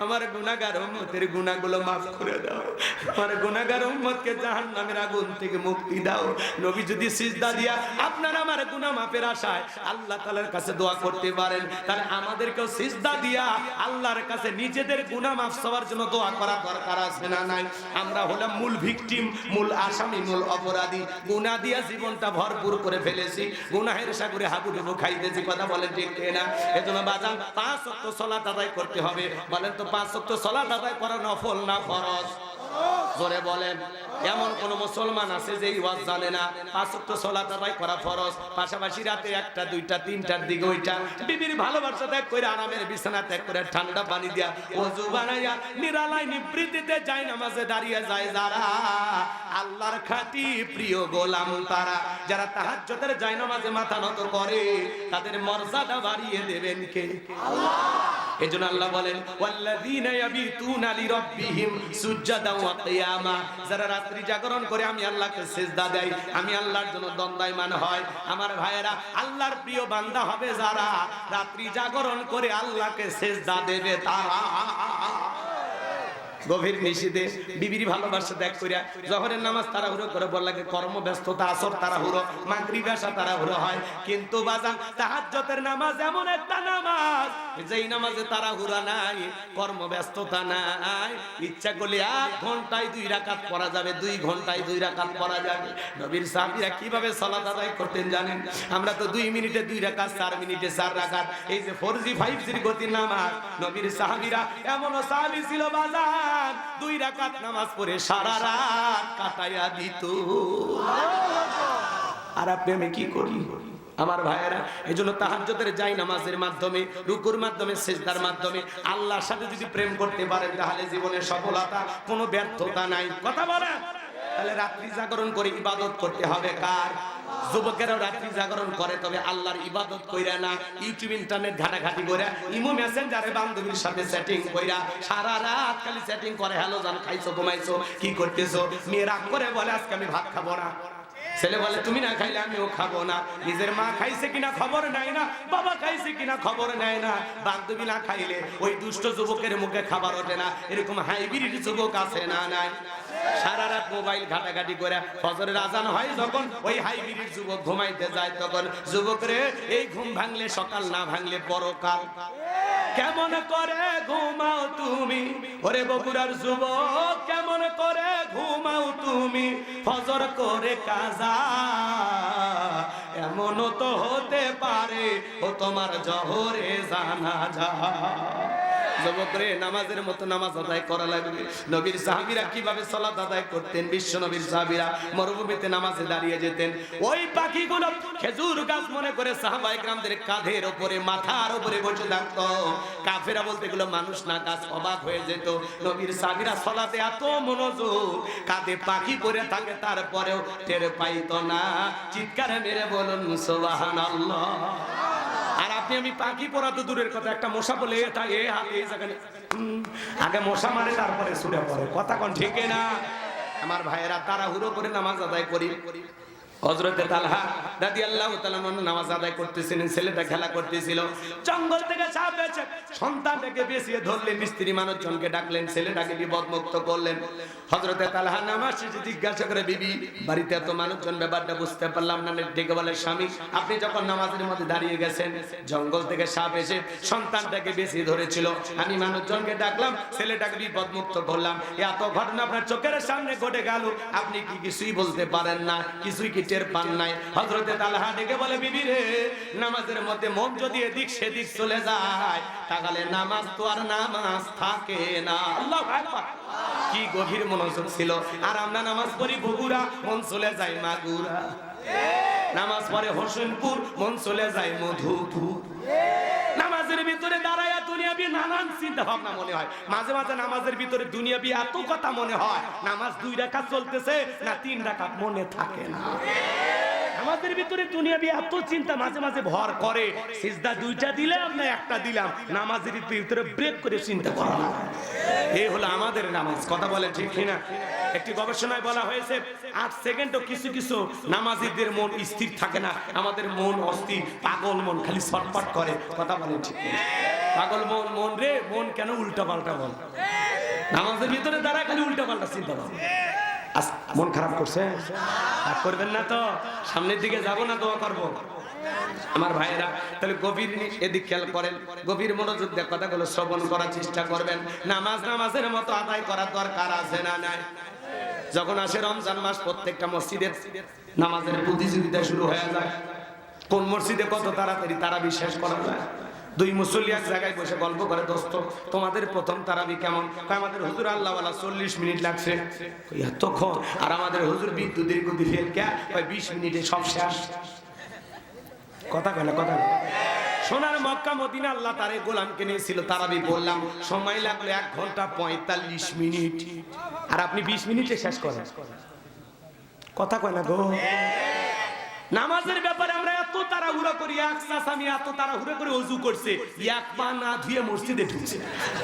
আমার গুনাহগার উম্মতের গুনাহগুলো মাফ করে দাও, আমার গুনাহগার উম্মতকে জাহান্নামের আগুন থেকে মুক্তি দাও। নবী যদি সিজদা দিয়া আপনারা আমার গুনাহ মাফের আশায় আল্লাহ তাআলার কাছে দোয়া করতে পারেন, তাহলে আমাদেরকেও সিজদা দিয়া আল্লাহর কাছে নিজেদের গুনাহ মাফ চাওয়ার জন্য দোয়া করা দরকার আছে না নাই? আমরা হলাম মূল ভিকটিম, মূল আসামি, মূল অপরাধী। গুনাহ দিয়া জীবনটা ভরপুর করে ফেলেছি, গুনাহের সাগরে হাবুডুবু খাইতেছি। কথা বলেন ঠিক না? এজন্য বাজান 5 ওয়াক্ত সালাত আদায় করতে হবে। বলেন তো 5 ওয়াক্ত সালাত আদায় করা নফল না ফরজ? জোরে বলেন। এমন কোন মুসলমান আছে যে এই ওয়াজ জানে না 5 ওয়াক্ত সালাত আদায় করা ফরজ? পাশাপাশি রাতে 1টা 2টা 3টার দিকে ওইটা বিবির ভালোবাসা ত্যাগ করে আরামের বিছানা ত্যাগ করে ঠান্ডা পানি দিয়া ওযু বানাইয়া নিরালাই নিবৃত্তিতে যায় নামাজে দাঁড়িয়ে যায় যারা আল্লাহর খাঁটি প্রিয় গোলাম, তারা যারা তাহাজ্জুদের যায় নামাজে মাথা নত করে তাদের মর্যাদা বাড়িয়ে দেবেন কে? আল্লাহ। এজন্য আল্লাহ বলেন ওয়াল্লাযীনা ইয়াবিতুনা লিরাব্বিহিম সুজদান ওয়া কিয়ামা, যারা রাত্রি জাগরণ করে আমি আল্লাহকে সিজদা দেয়, আমি আল্লাহর জন্য দণ্ডায়মান হয়। আমার ভাইয়েরা আল্লাহর প্রিয় বান্দা হবে যারা রাত্রি জাগরণ করে আল্লাহকে সিজদা দেবে তারা। গভীর নিশীথে বিবির ভালোবাসা ত্যাগ করিয়া জোহরের নামাজ তাড়াহুড়ো করে বললাকে কর্মব্যস্ততা, আসর তাড়াহুড়ো, মাগরিব এশা তাড়াহুড়ো হয়। কিন্তু বাজান তাহাজ্জুদের নামাজ এমন একটা নামাজ যেই নামাজে তাড়াহুড়া নাই, কর্মব্যস্ততা নাই, ইচ্ছা করলে 1 ঘন্টায় 2 রাকাত পড়া যাবে, 2 ঘন্টায় 2 রাকাত পড়া যাবে। নবীর সাহাবীরা কিভাবে সালাত আদায় করতেন জানেন? আমরা তো 2 মিনিটে 2 রাকাত, 4 মিনিটে 4 রাকাত, এই যে 4G 5G গতির নামাজ। নবীর সাহাবীরা এমনও সাহাবী ছিল বাজান 2 রাকাত নামাজ পড়ে সারা রাত কাটাইয়া দিত। আর আপনি আমি কি করি আমার ভাইয়েরা? এজন্য তাহাজ্জুদের যাই নামাজের মাধ্যমে, রুকুর মাধ্যমে, সিজদার মাধ্যমে আল্লাহর সাথে যদি প্রেম করতে পারেন তাহলে জীবনে সফলতা, কোনো ব্যর্থতা নাই। কথা বলেন। তাহলে রাত্রি জাগরণ করে ইবাদত করতে হবে কার? যুবকেরাও রাত্রি জাগরণ করে, তবে আল্লাহর ইবাদত কইরা না, ইউটিউব ইন্টারনেট ঘাটাঘাটি কইরা, ইমো মেসেঞ্জারে বান্ধবীর সাথে সেটিং কইরা সারা রাত খালি সেটিং করে। হ্যালো জান, খাইছো, ঘুমাইছো, কি করতেছো? মেয়ে রাগ করে বলে আজকে আমি ভাত খাবো না। ছেলে বলে তুমি না খাইলে আমিও খাবো না। নিজের মা খাইছে কিনা খবর নাই না, বাবা খাইছে কিনা খবর নেয় না। বান্ধবী না খাইলে ওই দুষ্ট যুবকের মুখে খাবার ওঠে না। এরকম হাইব্রিড যুবক আছে না নাই? সারা রাত মোবাইল ঘাটাঘাটি করে ফজরের আজান হয় যখন, ওই হাইব্রিড যুবক ঘুমাইতে যায় তখন যুবকরে এই ঘুম ভাঙলে সকাল, না ভাঙলে পরকাল। কেমন করে ঘুমাও তুমি ওরে বগুড়ার যুবক, কেমন করে ঘুমাও তুমি ফজর করে কাজা? এমনও তো হতে পারে ও তোমার জহরে জানাজা। যুবকরে নামাজের মতো নামাজ আদায় করা লাগবে। নবীর সাহাবীরা কিভাবে সালাত আদায় করতেন? বিশ্ব নবীর সাহাবীরা মরুভূমিতে নামাজে দাঁড়িয়ে যেতেন। ওই পাখিগুলো খেজুর গাছ মনে করে সাহাবায়ে কেরামদের কাঁধের উপরে, মাথার উপরে বসে থাকতো। কাফেরা বলতে এগুলো মানুষ না গাছ, অবাক হয়ে যেত। নবীর সাহাবীরা সালাতে এত মনোযোগ, কাঁধে পাখি পড়ে থাকে তারপরেও টের পাইতো না। চিৎকারে মেরে বলুন সুবহানাল্লাহ। আর আপনি আমি পাখি পড়া তো দূরের কথা, একটা মশা বলে এটা এ হাতে এই জায়গায় আগে মশা মারে তারপরে ছুটে পড়ে। কথা কোন ঠিক না? আমার ভাইয়েরা তাড়াহুড়ো করে নামাজ আদায় করি। হযরতে তালহা রাদিয়াল্লাহু তাআলা নামাজ আদায় করতেছিলেন, ছেলেটা খেলা করতেছিল। জঙ্গল থেকে সাপ এসে সন্তানটাকে বেঁচিয়ে ধরলেন, স্ত্রী মানুষজনকে ডাকলেন, ছেলেটাকে বিপদমুক্ত করলেন। হযরতে তালহা নামাজ শেষে জিজ্ঞাসা করে, বিবি বাড়িতে এত মানুষজন, ব্যাপারটা বুঝতে পারলাম না। ডেকে বলে, স্বামী আপনি যখন নামাজের মধ্যে দাঁড়িয়ে গেছেন, জঙ্গল থেকে সাপ এসে সন্তানটাকে বেঁচিয়ে ধরেছিল, আমি মানুষজনকে ডাকলাম, ছেলেটাকে বিপদমুক্ত করলাম। এত ঘটনা আপনার চোখের সামনে ঘটে গেল, আপনি কি কিছুই বলতে পারেন না? কিছুই কি টের পান নাই? হযরতে তালহা ডেকে বলে, বিবি রে, নামাজের মধ্যে মন যদি এদিক সেদিক চলে যায় তাহলে নামাজ তো আর নামাজ থাকে না। আল্লাহু আকবার। কি গভীর মনোযোগ ছিল। আর আমরা নামাজ পড়ি বগুড়া, মন চলে যায় মাগুরা। নামাজ পড়ে হোসেনপুর, মন চলে যায় মধুপুর। নামাজের ভিতরে দাঁড়ায় দুনিয়াবি নানান চিন্তা ভাবনা মনে হয়। মাঝে মাঝে নামাজের ভিতরে দুনিয়াবি এত কথা মনে হয়, নামাজ 2 রাকাত চলতেছে না 3 রাকাত মনে থাকে না। আমাদের ভিতরে দুনিয়াবি এত চিন্তা মাঝে মাঝে ভর করে, সিজদা দুইটা দিলাম না একটা দিলাম, নামাজের ভিতরে ব্রেক করে চিন্তা করা না। এই হলো আমাদের নামাজ। কথা বলে ঠিক কিনা? একটি গবেষণায় বলা হয়েছে 8 সেকেন্ডও কিছু কিছু নামাজীদের মন স্থির থাকে না। আমাদের মন অস্থির, পাগল মন, খালি ছটফট করে। কথা বলে ঠিক কিনা? পাগল মন, মন রে মন কেন উল্টা পাল্টা বল? নামাজের ভিতরে দাঁড়া খালি উল্টা পাল্টা চিন্তা করে। মন খারাপ করছে, করবেন না তো, সামনের দিকে যাব না, দোয়া করবো। আমার ভাইয়েরা তাহলে গভীর এদিক খেয়াল করেন, গভীর মনোযোগ দিয়ে কথাগুলো শ্রবণ করার চেষ্টা করবেন। নামাজ নামাজের মতো আদায় করার দরকার আছে না নাই? যখন আসে রমজান মাস, প্রত্যেকটা মসজিদের নামাজের প্রতিযোগিতা শুরু হয়ে যায়। কোন মসজিদে কত তাড়াতাড়ি তারাবি শেষ করা যায়। দুই মুসল্লি এক জায়গায় বসে গল্প করে, দোস্ত তোমাদের প্রথম তারাবি কেমন? আমাদের হুজুর আল্লাহওয়ালা 40 মিনিট লাগছে। এতক্ষণ? আর আমাদের হুজুর বিদ্যুতের গতি ফেল কে 20 মিনিটে সব শেষ। কথা কয় না, কথা সোনার মক্কা মদিনা আল্লাহ তারে গোলামকে নিয়েছিল, তারাবি বললাম সময় লাগলো 1 ঘন্টা 45 মিনিট, আর আপনি 20 মিনিটে শেষ করেন। কথা কয় না গো? নামাজের ব্যাপারে আমরা এত তাড়াহুড়ো করি। এক চাচামি এত তাড়াহুড়ো করে ওযু করছে, এক পা না ধুয়ে মসজিদে ঢুকছে।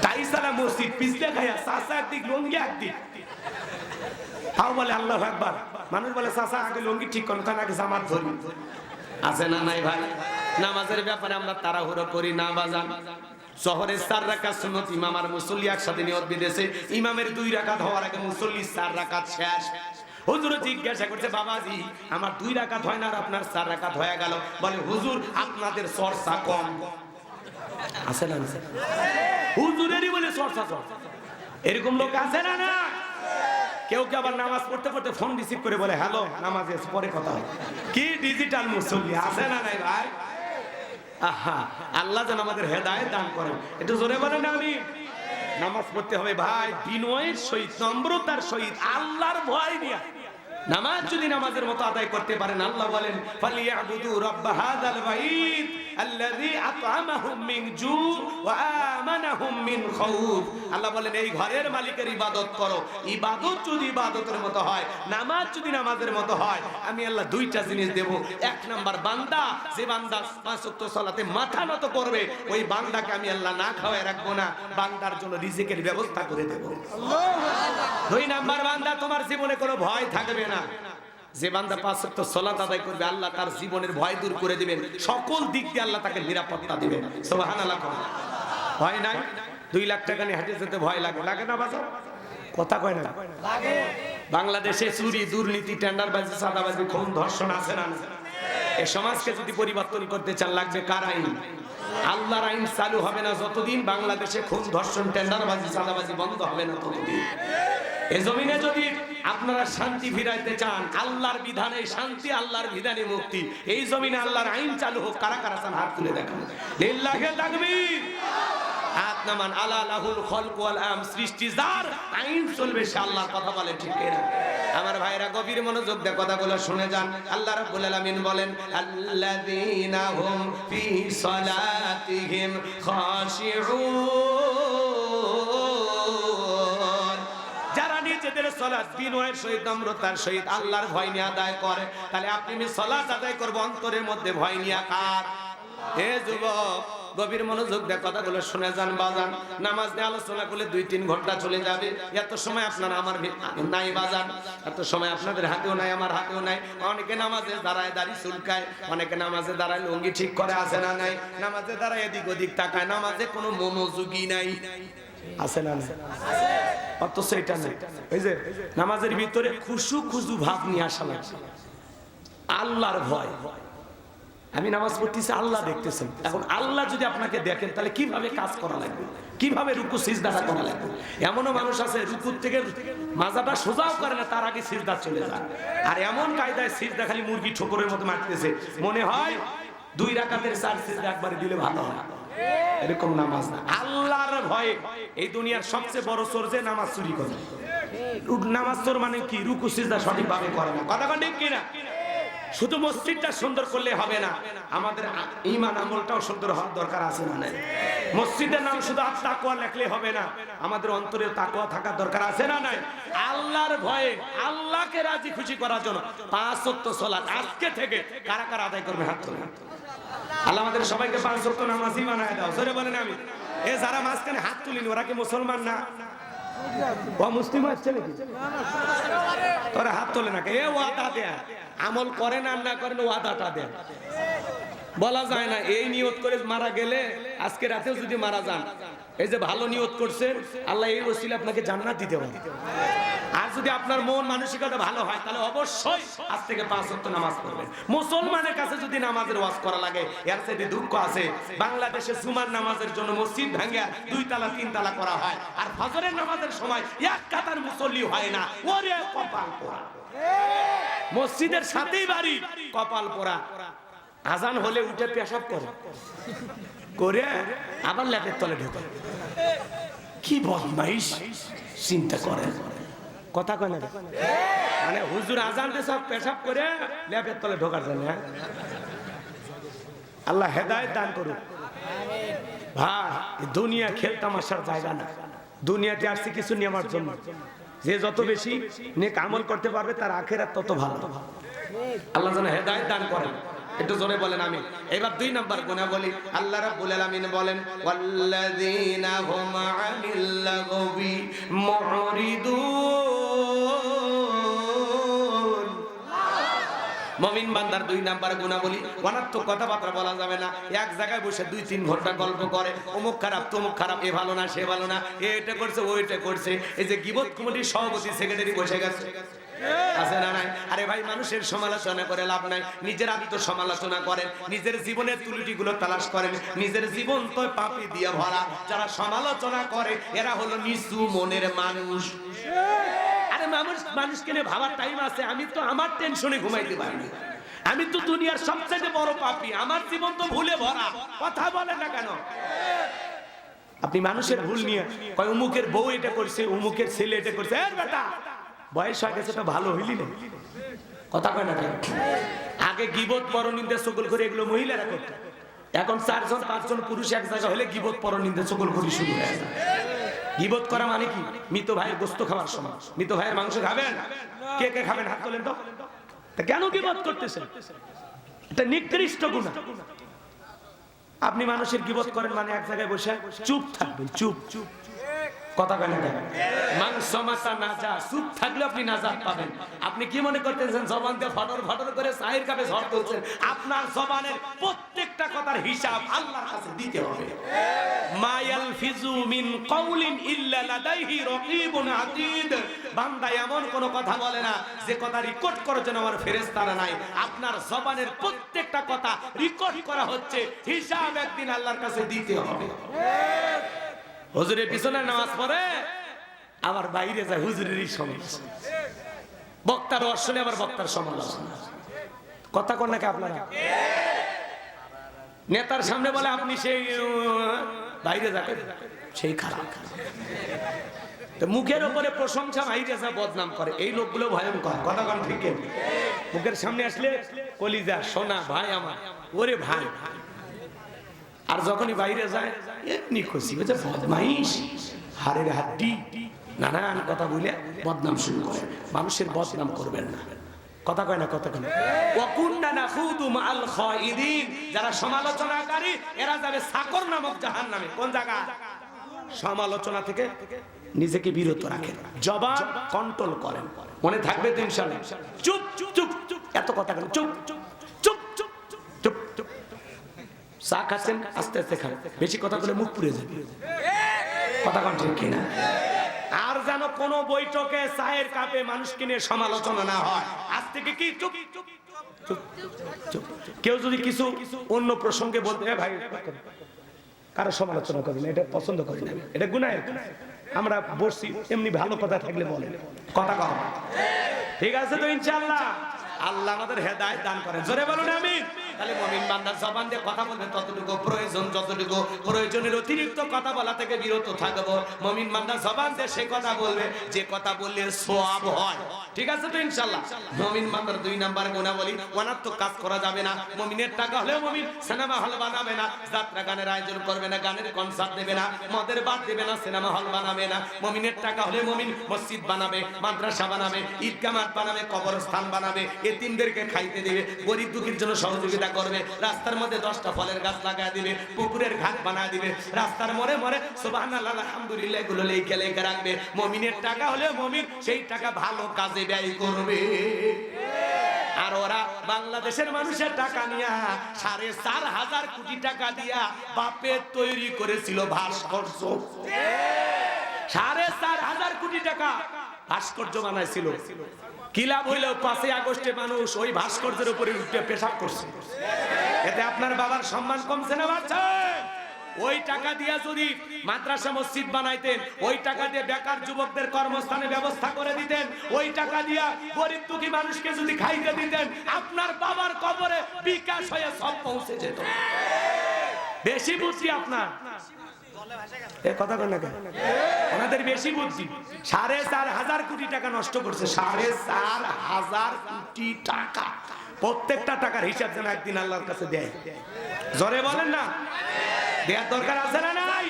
টাইসালা মসজিদ পিছলে খায়া, চাচা একদিক লঙ্গি একদিক। তাও বলে আল্লাহু আকবার। মানুষ বলে চাচা আগে লঙ্গি ঠিক করেন, তাই নাকি জামাত ধরি। আছে না নাই ভাই? নামাজের ব্যাপারে আমরা তাড়াহুড়ো করি না বাজান। শহরের 4 রাকাত সুন্নত, ইমাম আর মুসল্লি একসাথে নিয়ত বিদেশে, ইমামের 2 রাকাত হওয়ার আগে মুসল্লি 4 রাকাত শেষ। হুজুর জিজ্ঞাসা করছে, বাবাজি আমার 2 রাকাত হয় না আর আপনার 4 রাকাত হয়ে গেল। বলে হুজুর আপনাদের চর্চা কম। আছে না? হুজুরেরই বলে চর্চা চর্চা। এরকম লোক আছে না? না কেউ কে আবার নামাজ পড়তে পড়তে ফোন রিসিভ করে বলে হ্যালো নামাজে পরে কথা হবে। কি ডিজিটাল মুসল্লি আছে না নাই ভাই? আহা, আল্লাহ যেন আমাদের হেদায়েত দান করেন। একটু জোরে বলেন আমি। নামাজ পড়তে হবে ভাই বিনয়ের সহিত, নম্রতার সহিত, আল্লাহর ভয় নিয়ে। নামাজ যদি নামাজের মতো আদায় করতে পারেন, আল্লাহ বলেন ফালিয়াবুদু রাব্বা হাযাল বাইত আল্লাযী আত'আমাহুম মিন জু' ওয়া আমানাহুম মিন খাউফ। আল্লাহ বলেন এই ঘরের মালিকের ইবাদত করো। ইবাদত যদি ইবাদতের মতো হয়, নামাজ যদি নামাজের মতো হয়, আমি আল্লাহ 2টা জিনিস দেব। 1 নাম্বার বান্দা, যে বান্দা 5 ওয়াক্ত সালাতে মাথা নত করবে, ওই বান্দাকে আমি আল্লাহ না খাওয়ায় রাখবো না, বান্দার জন্য রিজিকের ব্যবস্থা করে দেব। আল্লাহ। 2 নাম্বার বান্দা, তোমার জীবনে কোনো ভয় থাকবে না। যে বান্দা 5 ওয়াক্ত সালাত আদায় করবে, আল্লাহ তার জীবনের ভয় দূর করে দিবেন, সকল দিক দিয়ে আল্লাহ তাকে নিরাপত্তা দিবেন। সুবহানাল্লাহ। ভয় নাই? 2 লাখ টাকা নিয়ে হাঁটে যেতে ভয় লাগে, লাগে না বাজার? কথা কয় না লাগে? বাংলাদেশে চুরি, দুর্নীতি, টেন্ডারবাজি, সাদাবাজি, খুন, ধর্ষণ আছে না? এই সমাজকে যদি পরিবর্তন করতে চান, লাগবে কার আইন? আল্লাহর আইন চালু হবে না যতদিন বাংলাদেশে খুন, ধর্ষণ, টেন্ডারবাজি, সাদাবাজি বন্ধ হবে না ততদিন। এই জমিনে যদি আপনারা শান্তি ফিরাইতে চান, আল্লাহর বিধানে শান্তি, আল্লাহর বিধানে মুক্তি, এই জমিনে আল্লাহর আইন চালু হোক। কারা কারা চান হাত তুলে দেখান। লিল্লাহি তাকবীর। হাত নামান। আলা লাহুল খালকু ওয়াল আম। সৃষ্টি যার, আইন চলবে সে। আল্লাহর কথা বলে ঠিক কিনা? আমার ভাইরা গভীর মনোযোগ দিয়ে কথাগুলো শুনে যান। আল্লাহ রাব্বুল আলামিন বলেন আল্লাযীনা হুম ফি সালাতিহিম খাশিউন। যারা নিজেদের সালাত বিনয়ের সহিত, নম্রতার সহিত, আল্লাহর ভয় নিয়ে আদায় করে, তাহলে আপনি সালাত আদায় করব অন্তরের মধ্যে ভয় নিয়ে। কার? হে যুবক গভীর মনোযোগ দিয়ে কথাগুলো শুনে যান বাজান। নামাজ নিয়ে আলোচনা করলে 2-3 ঘন্টা চলে যাবে। এত সময় আপনার আমার নাই বাজান, এত সময় আপনাদের হাতেও নাই, আমার হাতেও নাই। অনেকে নামাজে দাঁড়ায় দাড়ি চুলকায়, অনেকে নামাজে দাঁড়ায় লুঙ্গি ঠিক করে, আছে না নাই? নামাজে দাঁড়ায় এদিক ওদিক তাকায়, নামাজে কোনো মনোযোগী নাই, আছে না? অথচ এটা নেই। এই যে নামাজের ভিতরে খুশু খুজু ভাব নিয়ে আসা লাগছে, আল্লাহর ভয়। আমি নামাজ পড়তেছি, আল্লাহ দেখতেছেন। এখন আল্লাহ যদি আপনাকে দেখেন, তাহলে কিভাবে কাজ করা লাগবে, কিভাবে রুকু সিজদাটা করা লাগবে। এমনও মানুষ আছে রুকুর থেকে মাজাটা সোজাও করে না, তার আগে সিজদা চলে যায়। আর এমন কায়দায় সিজদা খালি মুরগি ঠোকরের মতো মারতেছে, মনে হয় 2 রাকাতের 4 সিজদা একবারে দিলে ভালো হয়। এরকম নামাজ না। আল্লাহর ভয়ে এই দুনিয়ার সবচেয়ে বড় চোর যে নামাজ চুরি করে। নামাজ চোর মানে কি? রুকু সিজদা সঠিকভাবে করে না। কথা ঠিক কিনা? শুধু মসজিদটা সুন্দর করলে হবে না, আমাদের ঈমান আমলটাও সুন্দর হওয়ার দরকার আছে না নাই? মসজিদের নাম শুধু তাকওয়া লিখলে হবে না, আমাদের অন্তরে তাকওয়া থাকার দরকার আছে না নাই? আল্লাহর ভয়ে, আল্লাহকে রাজি খুশি করার জন্য 5 ওয়াক্ত সালাত আজকে থেকে কারা কারা আদায় করবে হাত তুলে। আল্লাহ আমাদের সবাইকে 5 ওয়াক্ত নামাজি বানায় দাও। জোরে বলেন আমি। এ যারা মাঝখানে হাত তুলিনি ওরা কি মুসলমান না? ও মুসলিম হচ্ছে নাকি? তোরা হাত তোলে না, এ ওয়াদা দেয়া, আমল করেন আর না করেন ওয়াদাটা দেন। বলা যায় না এই নিয়ত করে মারা গেলে আজকে রাতেও যদি মারা যান, এই যে ভালো নিয়ত করছেন আল্লাহ এই ওসিলা আপনাকে জান্নাত দিতে পারে। আর যদি আপনার মন মানসিকতা ভালো হয় তাহলে অবশ্যই আজ থেকে 5 ওয়াক্ত নামাজ পড়বেন। মুসলমানের কাছে যদি নামাজের ওয়াজ করা লাগে এর চাইতে দুঃখ আছে। বাংলাদেশে জুমার নামাজের জন্য মসজিদ ভাঙে 2 তালা 3 তালা করা হয়, আর ফজরের নামাজের সময় এক কাতার মুসল্লি হয় না। ওরে কপাল পোড়া, মসজিদের সাথেই বাড়ি, কপাল পোড়া। আজান হলে উঠে পেশাব করে করে আবার ল্যাপের তলে ঢোকে। কি বদমাইশ, চিন্তা করেন, কথা কয় না মানে হুজুর আজান দিয়ে সব পেশাব করে ল্যাপের তলে ঢোকার জন্য। আল্লাহ হেদায়েত দান করুক। ভাই দুনিয়া খেল তামাশার জায়গা না, দুনিয়াতে আসছে কিছু নেওয়ার জন্য। যে যত বেশি নেক আমল করতে পারবে তার আখিরাত তত ভালো। আল্লাহ যেন হেদায়েত দান করেন। একটু জোরে বলেন আমিন। এবার 2 নাম্বার গুনাহ বলি। আল্লাহ রাব্বুল আলামিন বলেন ওয়াল্লাযীনা হুম আনিল লাগবি মুরিদুন। মুমিন বান্দার 2 নাম্বার গুনাহ বলি, অনর্থক কথাবার্তা বলা যাবে না। এক জায়গায় বসে 2-3 ঘন্টা গল্প করে, অমুক খারাপ তমুক খারাপ, এ ভালো না সে ভালো না, এটা করছে ওইটা করছে। এই যে গীবত কমিটির সভাপতি সেক্রেটারি বসে গেছে, আছে না নাই? আরে ভাই মানুষের সমালোচনা করে লাভ নাই, নিজের আত্মসমালোচনা করেন, নিজের জীবনের ত্রুটিগুলো তালাশ করেন। নিজের জীবন তো পাপী দিয়ে ভরা। যারা সমালোচনা করে এরা হলো নিচু মনের মানুষ। আরে মানুষকে নিয়ে ভাবার টাইম আছে? আমি তো আমার টেনশনে ঘুমাইতে পারি না। আমি তো দুনিয়ার সবচেয়ে বড় পাপী, আমার জীবন তো ভুলে ভরা। কথা বলেন না কেন? আপনি মানুষের ভুল নিয়ে কয় অমুকের বউ এটা করছে, অমুকের ছেলে এটা করছে। এর বেটা বয়স হয়ে গেছে তো ভালো হইলি না, কথা কয় না কেন? আগে গীবত পরনিন্দা চগল করে এগুলো মহিলারা করত, এখন 4জন 5জন পুরুষ এক জায়গা হলে গীবত পরনিন্দা চগল করে শুরু হয়ে যায়। গীবত করা মানে কি? মৃত ভাইয়ের গোশত খাওয়ার সময় মৃত ভাইয়ের মাংস খাবেন? কে কে খাবেন হাত তোলেন তো। কেন গীবত করতেছেন? এটা নিকৃষ্ট গুনাহ। আপনি মানুষের গীবত করেন মানে এক জায়গায় বসে চুপ থাকবেন, চুপ চুপ, কথা বলেন না। মাংস মাথা নাজা, চুপ থাকলে আপনি নাজাত পাবেন। আপনি কি মনে করতেছেন জবান দিয়ে ফটর ফটর করে চায়ের কাপে ঝড় তুলছেন? আপনার জবানের প্রত্যেকটা কথার হিসাব আল্লাহর কাছে দিতে হবে। মায়াল ফিজু মিন কাউলিন ইল্লা লাদাইহি রাকিবুন আতীদ। বান্দা এমন কোন কথা বলে না যে কথা রেকর্ড করার জন্য আমার ফেরেশতারা নাই। আপনার জবানের প্রত্যেকটা কথা রেকর্ড করা হচ্ছে, হিসাব একদিন আল্লাহর কাছে দিতে হবে। হুজুরের পিছনে নামাজ পড়ে আবার বাইরে যায় হুজুরেরই সমালোচনা, বক্তার অর্শনে আবার বক্তার সমালোচনা। কথা কন নাকি আপনারা? নেতার সামনে বলে আপনি সেই, বাইরে যাবেন সেই খারাপ। মুখের উপরে প্রশংসা, বাইরে যা বদনাম করে। এই লোকগুলো ভয়ঙ্কর, কথা কন ঠিক? মুখের সামনে আসলে কলিজা সোনা ভাই আমার, ওরে ভাই। আর যখনই বাইরে যায় এমনি খুশি, বদমাইশ, হাড়ের হাড্ডি, নানান কথা বলে বদনাম শুরু করে। মানুষের বদনাম করবেন না, কথা কয় না? কথা কয় ওয়াকুন্না নাখুদু মাআল খায়িদিন। যারা সমালোচনাকারী এরা যাবে সাকর নামক জাহান্নামে। কোন জায়গা? সমালোচনা থেকে নিজেকে বিরত রাখেন, জবান কন্ট্রোল করেন। মনে থাকবে তো ইনশাআল্লাহ। চুপ চুপ চুপ, এত কথা কেন? চুপ চুপ চুপ চুপ চুপ চুপ। চা খাচ্ছেন আস্তে আস্তে খান, বেশি কথা বলে মুখ পুড়ে যাবে। কথা কন ঠিক কিনা? আর যেন কোন বৈঠকে চায়ের কাপে মানুষকে নিয়ে সমালোচনা না হয়। আজ থেকে কি চুপ চুপ চুপ চুপ। কেউ যদি কিছু অন্য প্রসঙ্গে বলতে, ভাই কারো সমালোচনা করি না, এটা পছন্দ করি না, এটা গুনাহ। আমরা বসছি এমনি ভালো কথা থাকলে বলেন, কথা কম। ঠিক আছে তো ইনশাআল্লাহ আল্লাহ আমাদের হেদায়েত দান করেন। জোরে বলুন আমিন। তাহলে মুমিন বান্দা জবান দিয়ে কথা বলবে ততটুকু প্রয়োজন, যতটুকু প্রয়োজনের অতিরিক্ত কথা বলা থেকে বিরত থাকবো। মুমিন বান্দা জবান দিয়ে সে কথা বলবে যে কথা বললে সওয়াব হয়। ঠিক আছে তো ইনশাআল্লাহ? মুমিন বান্দার 2 নাম্বার গুণাবলী, অনার্থক কাজ করা যাবে না। মুমিনের টাকা হলে মুমিন সিনেমা হল বানাবে না, যাত্রা গানের আয়োজন করবে না, গানের কনসার্ট দেবে না, মদের বার দেবে না, সিনেমা হল বানাবে না। মুমিনের টাকা হলে মুমিন মসজিদ বানাবে, মাদ্রাসা বানাবে, ঈদগাহ মাঠ বানাবে, কবরস্থান বানাবে, এতিমদেরকে খাইতে দেবে, গরিব দুঃখীর জন্য সহযোগিতা করবে, রাস্তার মধ্যে 10টা ফলের গাছ লাগায় দিবে, পুকুরের ঘাট বানায় দিবে, রাস্তার মোড়ে মোড়ে সুবহানাল্লাহ আলহামদুলিল্লাহ এগুলো লেখে লেখে রাখবে। মুমিনের টাকা হলে মুমিন সেই টাকা ভালো কাজে ব্যয় করবে। আর ওরা বাংলাদেশের মানুষের টাকা নিয়া 4.5 কোটি টাকা দিয়া বাপের তৈরি করেছিল ভাস্কর্য। 4.5 কোটি টাকা ভাস্কর্য বানাইছিল। কি লাভ হইল? 5 আগস্টে মানুষ ওই ভাস্কর্যের উপরে উঠে পেশাব করছে। এতে আপনার বাবার সম্মান কমছে না বাড়ছে? ওই টাকা দিয়া যদি মাদ্রাসা মসজিদ বানাইতেন, ওই টাকা দিয়ে বেকার যুবকদের কর্মস্থানে ব্যবস্থা করে দিতেন, ওই টাকা দিয়া গরিব দুঃখী মানুষকে যদি খাইতে দিতেন, আপনার বাবার কবরে বিকাশ হয়ে সব পৌঁছে যেত। বেশি বুদ্ধি আপনার, কথা বল না কেন? ওনাদের বেশি বুদ্ধি। 4.5 কোটি টাকা নষ্ট করছে। 4.5 কোটি টাকা। প্রত্যেকটা টাকার হিসাব যেন একদিন আল্লাহর কাছে দেয়। জোরে বলেন না? দেওয়ার দরকার আছে না নাই?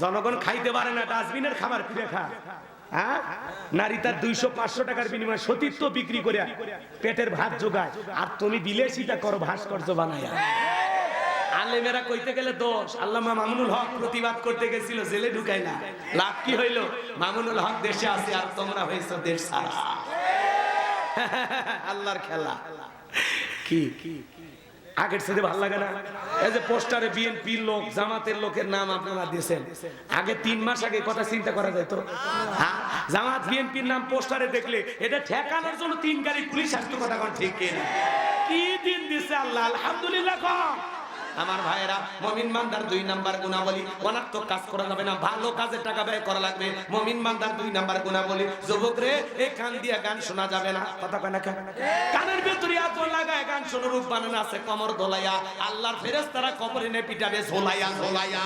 জনগণ খাইতে পারে না, ডাস্টবিনের খাবার ফিরে খা। হ্যাঁ, নারী তার 200-500 টাকার বিনিময়ে সতীত্ব বিক্রি করে পেটের ভাত জোগায়, আর তুমি বিলাসিতা করো ভাস্কর্য বানায়া। আলেমেরা কইতে গেলে দোষ। আল্লামা মামুনুল হক প্রতিবাদ করতে গেছিল, জেলে ঢুকাই না। লাভ কি হইল? মামুনুল হক দেশে আছে আর তোমরা হইছো দেশ ছাড়া। আল্লাহর খেলা। কি আগের সাথে ভালো লাগে না? এই যে পোস্টারে বিএনপির লোক, জামাতের লোকের নাম আপনারা দিয়েছেন, আগে 3 মাস আগে কথা চিন্তা করা যায় তো? জামাত বিএনপির নাম পোস্টারে দেখলে এটা ঠেকানোর জন্য 3 গাড়ি পুলিশ আসতো। কথা কোন ঠিক কিনা? কি দিন দিছে আল্লাহ, আলহামদুলিল্লাহ। আমার ভাইরা, মুমিন বান্দার 2 নাম্বার গুণাবলী, অনার্থক কাজ করা যাবে না, ভালো কাজে টাকা ব্যয় করা লাগবে। মুমিন বান্দার 2 নাম্বার গুণাবলী, যুবক রে এই কান দিয়ে গান শোনা যাবে না। কথা কয় না কেন? কানের ভিতরে আতর লাগায় গান শোনার রূপ বানানো আছে কমর দোলাইয়া, আল্লাহর ফেরেশতারা কবরে নে পিটাবে ঝোলাইয়া ঝোলাইয়া।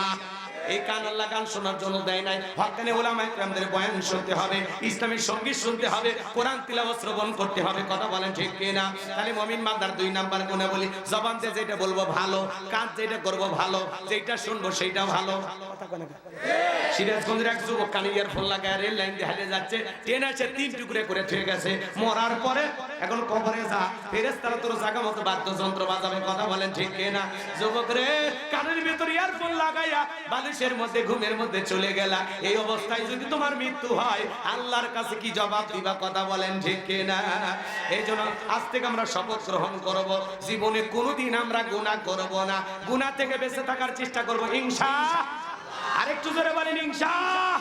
এই কান আল্লাহ গান শোনার জন্য দেয় নাই। হক্কানি উলামায়ে কেরামদের বয়ান শুনতে হবে, ইসলামী সঙ্গীত শুনতে হবে, কোরআন তিলাওয়াত শ্রবণ করতে হবে। কথা বলেন ঠিক কিনা? তাহলে মুমিন বান্দার 2 নাম্বার গুণাবলী, জবান দিয়ে যেটা বলবো ভালো, কান যেটা করবো ভালো, যেটা শুনবো সেইটা ভালো। কথা কয় না? সিরাজগঞ্জের এক যুবক কানে ইয়ারফোন লাগায় রেল লাইন দিয়ে হেঁটে যাচ্ছে, ট্রেন এসে 3 টুকরে করে থুয়ে গেছে। মরার পরে এখন কবরে যা, ফেরেশতারা তোর জায়গা মতো বাদ্যযন্ত্র বাজাবে। কথা বলেন ঠিক কিনা? যুবক রে, কানের ভিতর ইয়ারফোন লাগাইয়া বালিশের মধ্যে ঘুমের মধ্যে চলে গেলা। এই অবস্থায় যদি তোমার মৃত্যু হয়, আল্লাহর কাছে কি জবাব দিবা? কথা বলেন ঠিক কিনা? এই জন্য আজ থেকে আমরা শপথ গ্রহণ করব, জীবনে কোনোদিন আমরা গুনাহ করব না, গুনাহ থেকে বেঁচে থাকার চেষ্টা করব ইনশাআল্লাহ। আরেকটু জোরে বলেন ইনশাআল্লাহ।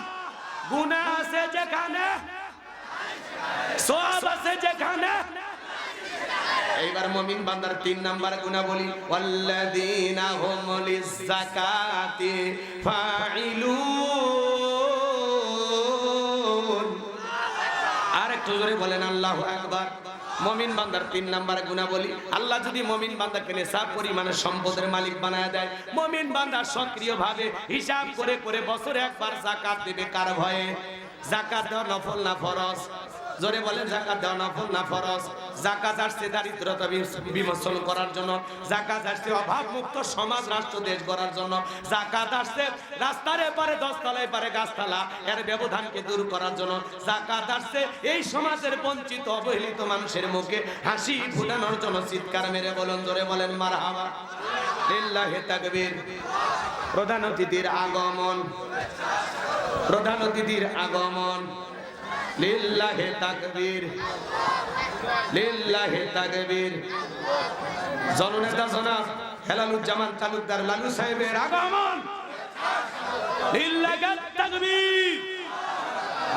গুনাহ আছে যেখানে, সওয়াব আছে যেখানে। এইবার মুমিন বান্দার 3 নাম্বার গুণাবলী, ওয়াল্লাযীনা হুম লিয-যাকাতি ফাঈলুন। আরেকটু জোরে বলেন আল্লাহু আকবার। মুমিন বান্দার 3 নাম্বার গুণাবলী, আল্লাহ যদি মুমিন বান্দাকে নেশা পরিমাণের সম্পদের মালিক বানায় দেয়, মুমিন বান্দা সক্রিয়ভাবে হিসাব করে করে বছরে একবার যাকাত দেবে। কার ভয়ে? যাকাত দেওয়া নফল না ফরজ? জোরে বলেন, যাকাত দেওয়া নফল না ফরজ? যাকাত আসছে দারিদ্রতা বিমোচন করার জন্য, যাকাত আসছে অভাব মুক্ত সমাজ রাষ্ট্র দেশ গড়ার জন্য, যাকাত আসছে রাস্তার এপারে 10 তলায় পারে গাছতলা এর ব্যবধানকে দূর করার জন্য, যাকাত আসছে এই সমাজের বঞ্চিত অবহেলিত মানুষের মুখে হাসি ফুটানোর জন্য। চিৎকার মেরে বলুন, জোরে বলেন মারহাবা। লিল্লাহি তাকবীর। প্রধান অতিথির আগমন, প্রধান অতিথির আগমন। লিল্লাহি তাকবীর, লিল্লাহি তাকবীর। জননেতা জনাব হেলালুজ্জামান তালুকদার লালু সাহেবের আগমন। লিল্লাহি তাকবীর।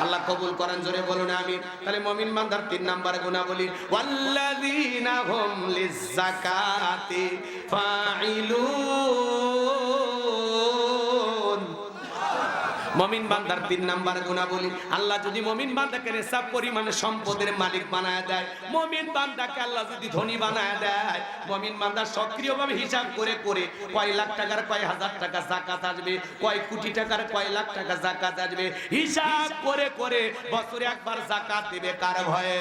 আল্লাহ কবুল করেন, জোরে বলুন আমিন। তাহলে মুমিন বান্দার 3 নাম্বার গুণাবলী, ওয়াল্লাযীনা হুম লিয-যাকাতি ফাঈলুন। মুমিন বান্দার 3 নাম্বার গুণাবলী, আল্লাহ যদি মুমিন বান্দাকে নেশাব পরিমাণে সম্পদের মালিক বানায় দেয়, মুমিন বান্দাকে আল্লাহ যদি ধনী বানায় দেয়, মুমিন বান্দা সক্রিয়ভাবে হিসাব করে করে কয় লাখ টাকার কয় হাজার টাকা যাকাত আসবে, কয় কোটি টাকার কয় লাখ টাকা যাকাত আসবে, হিসাব করে করে বছরে একবার যাকাত দিবে। কার ভয়ে?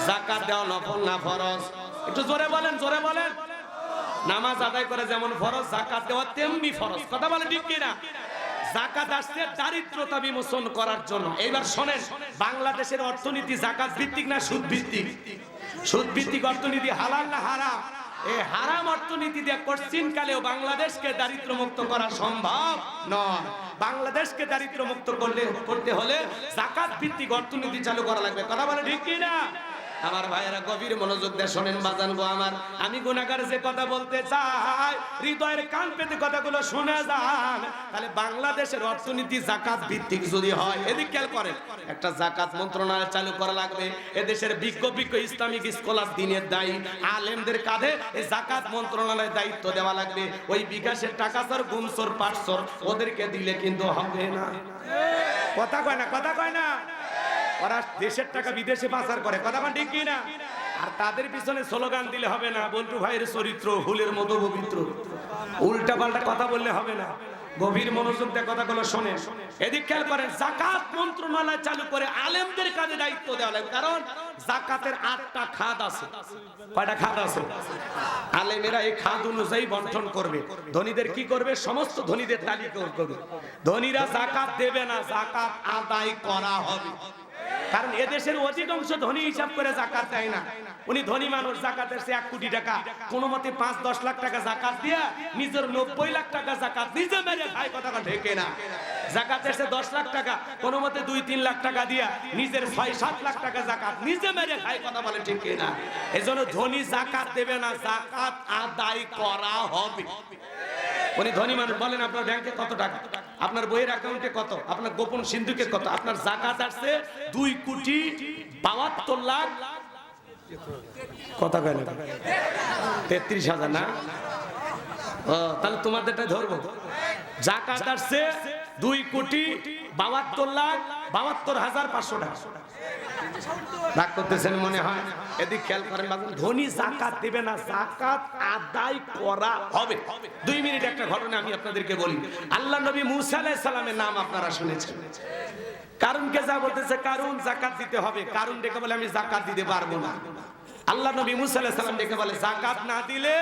যাকাত দেওয়া নফল না ফরজ? একটু জোরে বলেন, জোরে বলেন। নামাজ আদায় করে যেমন ফরজ, যাকাত দেওয়া তেমনি ফরজ। কথা বলে ঠিক কিনা? যাকাত আসছে দারিদ্রতা বিমোচন করার জন্য। এবার শোনেন, বাংলাদেশের অর্থনীতি যাকাত ভিত্তিক না সুদ ভিত্তিক? সুদ ভিত্তিক অর্থনীতি। হালাল না হারাম? এই হারাম অর্থনীতি দিয়ে কোশ্চিন কালেও বাংলাদেশকে দারিদ্র মুক্ত করা সম্ভব নয়। বাংলাদেশকে দারিদ্র মুক্ত করতে হলে যাকাত ভিত্তিক অর্থনীতি চালু করা লাগবে। কথা বলে ঠিক কিনা? আমার ভাইয়েরা গভীর মনোযোগ দিয়ে শোনেন বাজান গো আমার। আমি গুনাহগার যে কথা বলতে চাই, হৃদয়ের কান পেতে কথাগুলো শুনে যান। তাহলে বাংলাদেশের অর্থনীতি যাকাত ভিত্তিক যদি হয়, এদিক খেয়াল করেন, একটা যাকাত মন্ত্রণালয় চালু করা লাগবে। এদেশের বিজ্ঞ ইসলামিক স্কলার দিনের দায়ী আলেমদের কাঁধে এই যাকাত মন্ত্রণালয়ের দায়িত্ব দেওয়া লাগবে। ওই বিকাশের টাকা সর গুমসর পাটসর ওদেরকে দিলে কিন্তু হবে না। কথা কয় না, কথা কয় না। ওরা দেশের টাকা বিদেশে পাচার করে। কথা বলেন ঠিক কি না? আর তাদের পিছনে স্লোগান দিলে হবে না, বল্টু ভাইয়ের চরিত্র হুলের মতো পবিত্র, উল্টা পাল্টা কথা বললে হবে না। গভীর মনোযোগ দিয়ে কথাগুলো শোনেন, এদিক খেয়াল করেন। যাকাত মন্ত্রণালয় চালু করে আলেমদের কাজে দায়িত্ব দেওয়া লাগবে। কারণ যাকাতের 8টা খাত আছে। কয়টা খাত আছে? আলেমেরা এই খাত অনুযায়ী বন্টন করবে। ধনীদের কি করবে? সমস্ত ধনীদের তালিকা করবে। ধনীরা যাকাত দেবে না, যাকাত আদায় করা হবে। কারণ এদেশের অধিকাংশ ধনী হিসাব করে যাকাত দেয় না। উনি ধনী মানুষ, যাকাতের সে 1 কোটি টাকা কোনো মতে 5-10 লাখ টাকা যাকাত দিয়া নিজের 90 লাখ টাকা যাকাত নিজে মেরে খায়। কথা ঢেকে না। যাকাতের সে 10 লাখ টাকা কোনো মতে 2-3 লাখ টাকা দিয়া নিজের 6-7 লাখ টাকা যাকাত নিজে মেরে খায়। কথা বলে ঠিক না? এজন্য ধনী যাকাত দেবে না, যাকাত আদায় করা হবে। উনি ধনী মানুষ। বলেন আপনার ব্যাংকে কত টাকা, আপনার বইয়ের অ্যাকাউন্টে কত, আপনার গোপন সিন্ধুকে কত? আপনার যাকাত আসছে 2,72 লাখ। কথা কয় না? 33,000 না? ও তাহলে তোমাদেরটা ধরবো। যাকাত আসছে 2,72,72,500 টাকা। রাগ করতেছেন মনে হয়? এদিক খেয়াল করেন বাজান। ধনী যাকাত দেবে না, যাকাত আদায় করা হবে। 2 মিনিট একটা ঘটনা আমি আপনাদেরকে বলি। আল্লাহ নবী মুসা আলাইহিস সালামের নাম আপনারা শুনেছেন। কারুনকে যা বলতেছে, কারুন যাকাত দিতে হবে। কারুন ডেকে বলে আমি যাকাত দিতে পারবো না। আল্লাহ নবী মুসা আলাইহিস সালাম ডেকে বলে যাকাত না দিলে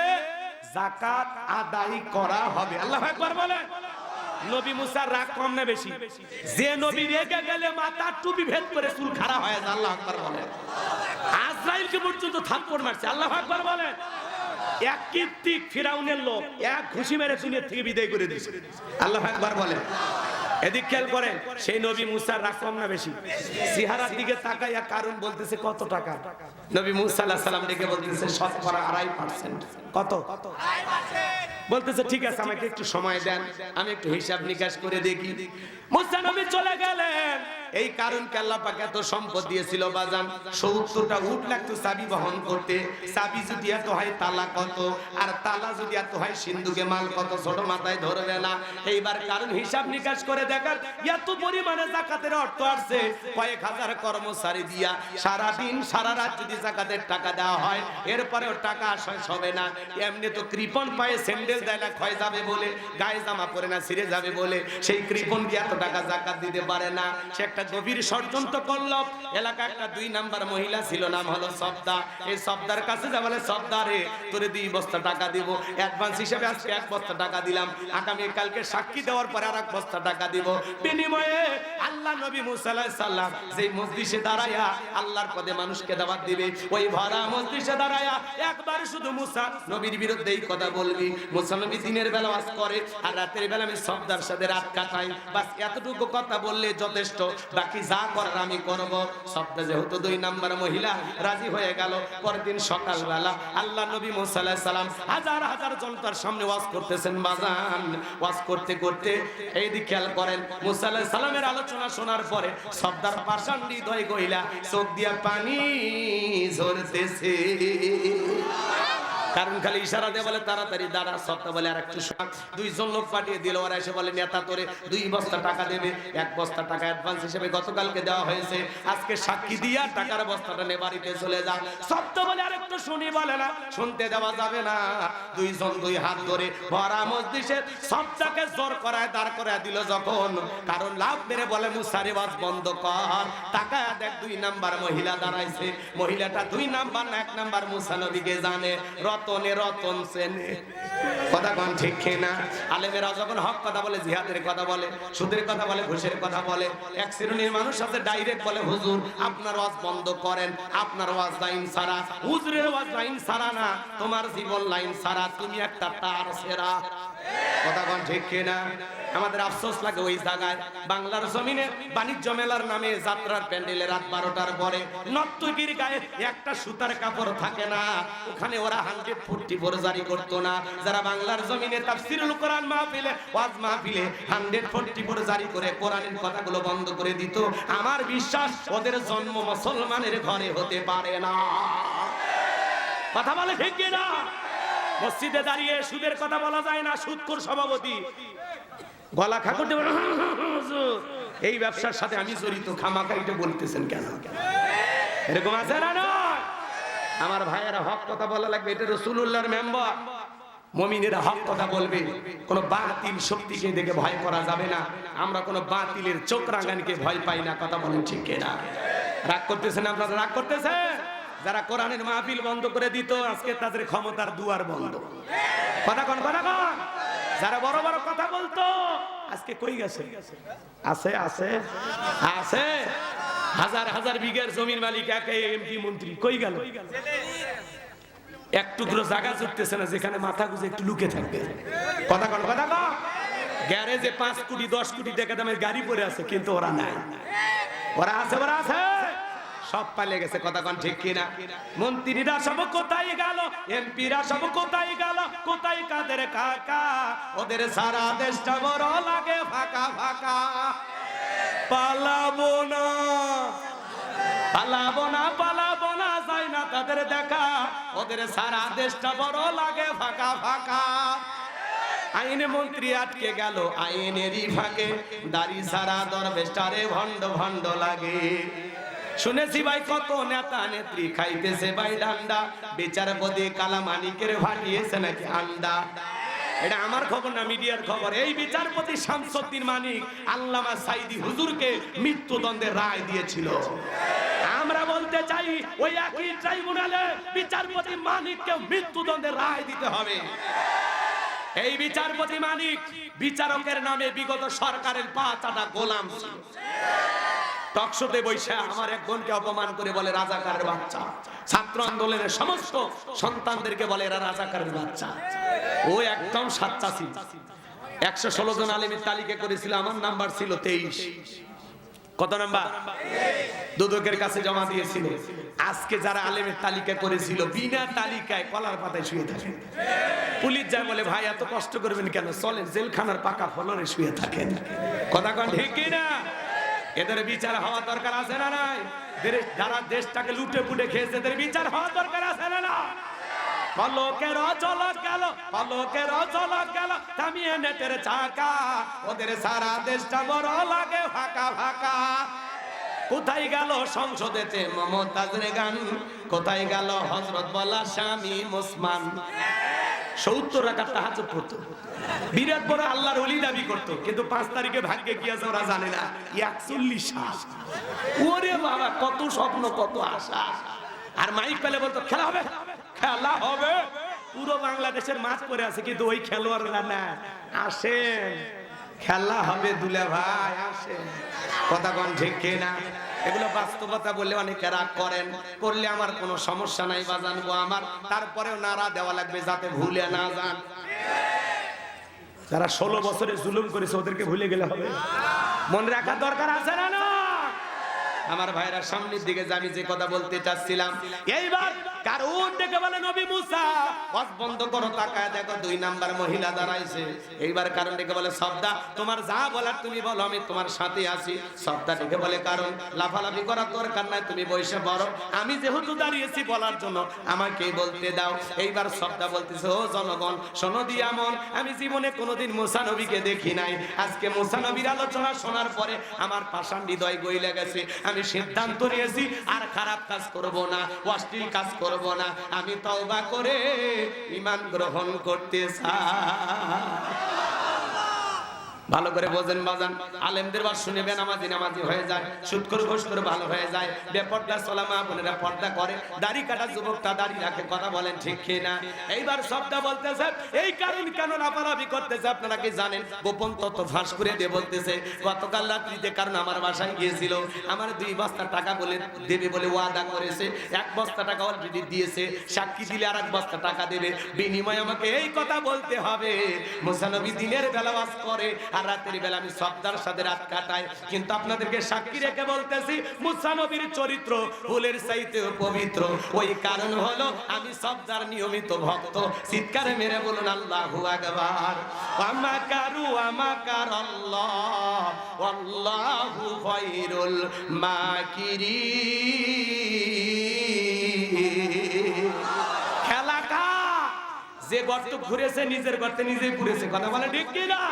যাকাত আদায় করা হবে। আল্লাহু আকবার বলে। নবী মুসার রাগ কম না বেশি? যে নবী রেগে গেলে মাথা টুপি ভেদ করে চুল খাড়া হয়ে যায়। আল্লাহু আকবার বলে। আজরাইলকে পর্যন্ত থাপ্পড় মারছে। আল্লাহু আকবার বলে। এক কীর্তিক ফিরাউনের লোক এক ঘুষি মেরে দুনিয়া থেকে বিদায় করে দিয়েছে। আল্লাহু আকবার বলে। এদিক খেয়াল করেন, সেই নবী মুসার রাগ কম না বেশি? চেহারার দিকে তাকাইয়া কারণ বলতেছে কত টাকা? নবী মুসা আলাইহিস সালাম ডেকে বলতেছে 2.5%। কত? বলতেছে ঠিক আছে আমাকে একটু সময় দেন, আমি একটু হিসাব নিকাশ করে দেখি। মুসা নবী চলে গেলেন। এই কারণকে আল্লাহ পাক এত সম্পদ দিয়েছিল বাজান, 70টা উট লাগতো চাবি বহন করতে। চাবি যদি এত হয় তালা কত, আর তালা যদি এত হয় সিন্ধুকে মাল কত, ছোট মাথায় ধরবে না। এইবার কারণ হিসাব নিকাশ করে দেখার এত পরিমাণে যাকাতের অর্থ আসছে, কয়েক হাজার কর্মচারী দিয়া সারা দিন সারা রাত যদি যাকাতের টাকা দেওয়া হয়, এরপরেও টাকা শেষ হবে না। এমনি তো কৃপণ পায়ে স্যান্ডেল দেয় না, ক্ষয় যাবে বলে, গায়ে জামা পরে না ছিঁড়ে যাবে বলে, সেই কৃপণ কি এত টাকা যাকাত দিতে পারে না? সে একটা গভীর ষড়যন্ত্র করলো। এলাকা একটা 2 নাম্বার মহিলা ছিল, নাম হলো সবদা। এই সবদার কাছে যা বলে, সবদা রে তোরে 2 বস্তা টাকা দিব, অ্যাডভান্স হিসেবে আজকে 1 বস্তা টাকা দিলাম, আগামী কালকে সাক্ষী দেওয়ার পরে আর 1 বস্তা টাকা দিব। বিনিময়ে আল্লাহ নবী মুসা আলাইহিস সালাম যেই মজলিসে দাঁড়ায়া আল্লাহর পদে মানুষকে দাওয়াত দিবে, ওই ভরা মজলিসে দাঁড়ায়া একবার শুধু মুসা নবীর বিরুদ্ধে এই কথা বলবি। মুসা নবী দিনের বেলা ওয়াজ করে আর রাতের বেলা আমি সবদার সাথে রাত কাটাই, বাস এতটুকু কথা বললে যথেষ্ট, বাকি যা করার আমি করব। সবদা যেহেতু 2 নাম্বার মহিলা রাজি হয়ে গেল। পরের দিন সকালবেলা আল্লাহ নবী মুসা আলাইহিস সালাম হাজার হাজার জনতার সামনে ওয়াজ করতেছেন বাজান। ওয়াজ করতে করতে এই দিকে খেয়াল করেন, মুসা আলাইহিস সালামের আলোচনা শোনার পরে সবদার পাষাণ হৃদয় গইলা চোখ দিয়া পানি ঝরতেছে। কারণ খালি ইশারা দিয়ে বলে তাড়াতাড়ি দাঁড়া, সত্য বলে আর একটু শোন। দুইজন লোক পাঠিয়ে দিল, ওরা এসে বলে নেতা তোরে 2 বস্তা টাকা দেবে। 1 বস্তা টাকা অ্যাডভান্স হিসেবে গতকালকে দেওয়া হয়েছে, আজকে সাক্ষী দিয়া টাকার বস্তাটা নিয়ে বাড়িতে চলে যা। সত্য বলে আর একটু শুনি, বলে না শুনতে দেওয়া যাবে না। দুইজন 2 হাত ধরে ভরা মজলিসে সবটাকে জোর করায় দাঁড় করায় দিল যখন, কারণ লাভ মেরে বলে মুসারে বাজ বন্ধ কর, টাকা দেখ 2 নাম্বার মহিলা দাঁড়াইছে। মহিলাটা 2 নাম্বার না 1 নাম্বার মুসা নবীকে জানে, রতনে রতন চেনে। কথা কোন ঠিক না? আলেমেরা যখন হক কথা বলে, জিহাদের কথা বলে, সুদের কথা বলে, ঘুষের কথা বলে, এক শ্রেণীর মানুষ আছে ডাইরেক্ট বলে হুজুর আপনার ওয়াজ বন্ধ করেন, আপনার ওয়াজ লাইন ছাড়া। হুজুরের ওয়াজ লাইন ছাড়া না, তোমার জীবন লাইন ছাড়া, তুমি একটা তার ছেঁড়া। কথা কোন ঠিক না? আমাদের আফসোস লাগে ওই জায়গায় বাংলার জমিনে বাণিজ্য মেলার নামে যাত্রার প্যান্ডেলে রাত 12টার পরে নর্তকীর গায়ে একটা সুতার কাপড় থাকে না, ওখানে ওরা 144 জারি করতো না। যারা বাংলার জমিনে তাফসীরুল কোরআন মাহফিলে ওয়াজ মাহফিলে 144 জারি করে কোরআনের কথাগুলো বন্ধ করে দিত, আমার বিশ্বাস ওদের জন্ম মুসলমানের ঘরে হতে পারে না। কথা বলে ঠিক না? মসজিদে দাঁড়িয়ে সুদের কথা বলা যায় না, সুদখোর সভাপতি গলা খাকুর দেব, এই ব্যবসার সাথে আমি জড়িত, খামাখা এটা বলতেছেন কেন? এরকম আছে না? না, আমার ভাইয়েরা হক কথা বলা লাগবে, এটা রাসূলুল্লাহর মেম্বার। মুমিনেরা হক কথা বলবে, কোন বাতিল শক্তিকে দেখে ভয় করা যাবে না। আমরা কোন বাতিলের চোখ রাঙানিকে ভয় পাই না। কথা বলেন ঠিক কিনা? রাগ করতেছেন আপনারা? রাগ করতেছেন? যারা কোরআনের মাহফিল বন্ধ করে দিত, আজকে তাদের ক্ষমতার দুয়ার বন্ধ। কথা কোন? কথা কোন? যারা বড় বড় কথা বলতো, আজকে কই গেছে? আছে আছে আছে, হাজার হাজার বিঘার জমির মালিক, একে এমপি মন্ত্রী, কই গেল? এক টুকরো জায়গা জুটতেছে না যেখানে মাথা গুজে একটু লুকে থাকবে। কথা কোন? কথা কোন? গ্যারেজে 5 কোটি 10 কোটি টাকা দামের গাড়ি পড়ে আছে, কিন্তু ওরা নাই। ওরা আছে, ওরা আছে, সব পালিয়ে গেছে। কথা কোন ঠিক কিনা? মন্ত্রীরা সব কোথায় গেল? এমপিরা সব কোথায় গেল? কোথায় কাদের কাকা? ওদের সারা দেশটা বড় লাগে ফাঁকা ফাঁকা। পালাবো না, পালাবো না, পালাবো না, যায় না তাদের দেখা, ওদের সারা দেশটা বড় লাগে ফাঁকা ফাঁকা। আইনে মন্ত্রী আটকে গেল আইনেরই ফাঁকে, দাড়ি সারা দরবেশটারে ভণ্ড ভণ্ড লাগে। শুনেছি ভাই কত নেতা নেত্রী খাইতেছে ভাই ডান্ডা, বিচারপতি কালামানিকের ভাটিয়েছে নাকি আন্ডা। এটা আমার খবর না, মিডিয়ার খবর। এই বিচারপতি শামসুদ্দিন মানিক আল্লামা সাইদি হুজুরকে মৃত্যুদণ্ডের রায় দিয়েছিল। আমরা বলতে চাই ওই একই ট্রাইব্যুনালে বিচারপতি মানিককে মৃত্যুদণ্ডের রায় দিতে হবে। এই বিচারপতি মানিক বিচারকের নামে বিগত সরকারের 5 আনা গোলাম ছিল। টকশোতে বৈশা আমার এক বোনকে অপমান করে বলে রাজাকারের বাচ্চা, ছাত্র আন্দোলনের সমস্ত সন্তানদেরকে বলে এরা রাজাকারের বাচ্চা। ও একদম সাচ্চা ছিল। 116 জন আলেমের তালিকা করেছিল, আমার নাম্বার ছিল 23। কত নাম্বার? দুদকের কাছে জমা দিয়েছিল। আজকে যারা আলেমের তালিকা করেছিল বিনা তালিকায় কলার পাতায় শুয়ে থাকে। পুলিশ যায় বলে ভাই এত কষ্ট করবেন কেন, চলেন জেলখানার পাকা ফলরে শুয়ে থাকেন। কথা কোন ঠিক কিনা? এদের বিচার হওয়া দরকার আছে না নাই? যারা দেশটাকে লুটে পুটে খেয়েছে এদের বিচার হওয়া দরকার আছে না না? পলকের ঝলক গেল, পলকের ঝলক গেল থামিয়ে নেটের চাকা, ওদের সারা দেশটা বড় লাগে ফাঁকা ফাঁকা। কোথায় গেল সংসদেতে মমতাজের গান, কোথায় গেল হযরত বলা স্বামী মুসমান। 70 রাকাত তাহাজ্জুদ পড়তো, বিরাট বড় আল্লাহর ওলি দাবি করতো, কিন্তু 5 তারিখে ভাগ্যে কি আছে ওরা জানে না। 41 সাল। ওরে বাবা, কত স্বপ্ন, কত আশা। আর মাইক পেলে বলতো খেলা হবে, খেলা হবে। পুরো বাংলাদেশের মাঠ পড়ে আছে, কিন্তু ওই খেলোয়াড়রা না। আসেন খেলা হবে দুলা ভাই, আসেন। কথা কোন ঠিক কিনা? এগুলো বাস্তবতা বললে অনেকে রাগ করেন, করলে আমার কোনো সমস্যা নাই বাজানবো আমার, তারপরেও নারা দেওয়া লাগবে যাতে ভুলে না যান। যারা 16 বছরে জুলুম করেছে ওদেরকে ভুলে গেলে হবে? মনে রাখা দরকার আছে না না? আমার ভাইরা সামনের দিকে আমি যে কথা বলতে চাচ্ছিলাম, এইবার কারণ ডেকে বলে নবী মুসা ওয়াজ বন্ধ করো, তাকায় দেখো 2 নাম্বার মহিলা দাঁড়াইছে। এইবার কারণ ডেকে বলে সবদা তোমার যা বলার তুমি বলো, আমি তোমার সাথে আছি। সবদা ডেকে বলে কারণ লাফালাফি করার দরকার নাই, তুমি বসে পড়ো, আমি যেহেতু দাঁড়িয়েছি বলার জন্য আমাকেই বলতে দাও। এইবার সবদা বলতেছে, ও জনগণ শোনো দিয়া মন, আমি জীবনে কোনোদিন মুসা নবীকে দেখি নাই, আজকে মুসা নবীর আলোচনা শোনার পরে আমার পাষাণ হৃদয় গইলে গেছে। আমি সিদ্ধান্ত নিয়েছি আর খারাপ কাজ করব না, অশ্লীল কাজ করব না, আমি তওবা করে ঈমান গ্রহণ করতে চাই। ভালো করে বোঝেন বাজান, আলেমদের বাস শুনে বেনামাজি নামাজি হয়ে যায়, সুদখোর ঘুষখোর ভালো হয়ে যায়, বেপর্দা ছোলা মা বোনেরা পর্দা করে, দাড়ি কাটা যুবকটা দাড়ি রাখে, কথা বলেন ঠিক কি না? এইবার সবটা বলতেছে এই কারণ কেন লাফালাফি করতেছে আপনারা কি জানেন? গোপন তথ্য ফাঁস করে দিয়ে বলতেছে গতকাল রাত্রিতে কারণ আমার বাসায় গিয়েছিল, আমার 2 বস্তা টাকা বলে দেবে বলে ওয়াদা করেছে, 1 বস্তা টাকা অলরেডি দিয়েছে, সাক্ষী দিলে আর 1 বস্তা টাকা দেবে, বিনিময়ে আমাকে এই কথা বলতে হবে। মুসা নবী দিনের বেলা ওয়াজ করে আর রাতের বেলা আমি সবদার সাথে রাত কাটাই, কিন্তু আপনাদেরকে সাক্ষী রেখে বলতেছি মুসা নবীর চরিত্র ফুলের চাইতেও পবিত্র। ওই কারণ হলো আমি সবদার নিয়মিত ভক্ত। চিৎকারে মেরে বলুন আল্লাহু আকবার। আমাকারু আমাকার আল্লাহ আল্লাহু খায়রুল মাকিরিন। খেলাকা যে গর্ত ঘুরেছে নিজের গর্তে নিজেই ঘুরেছে, কথা বলে ঠিক কি না?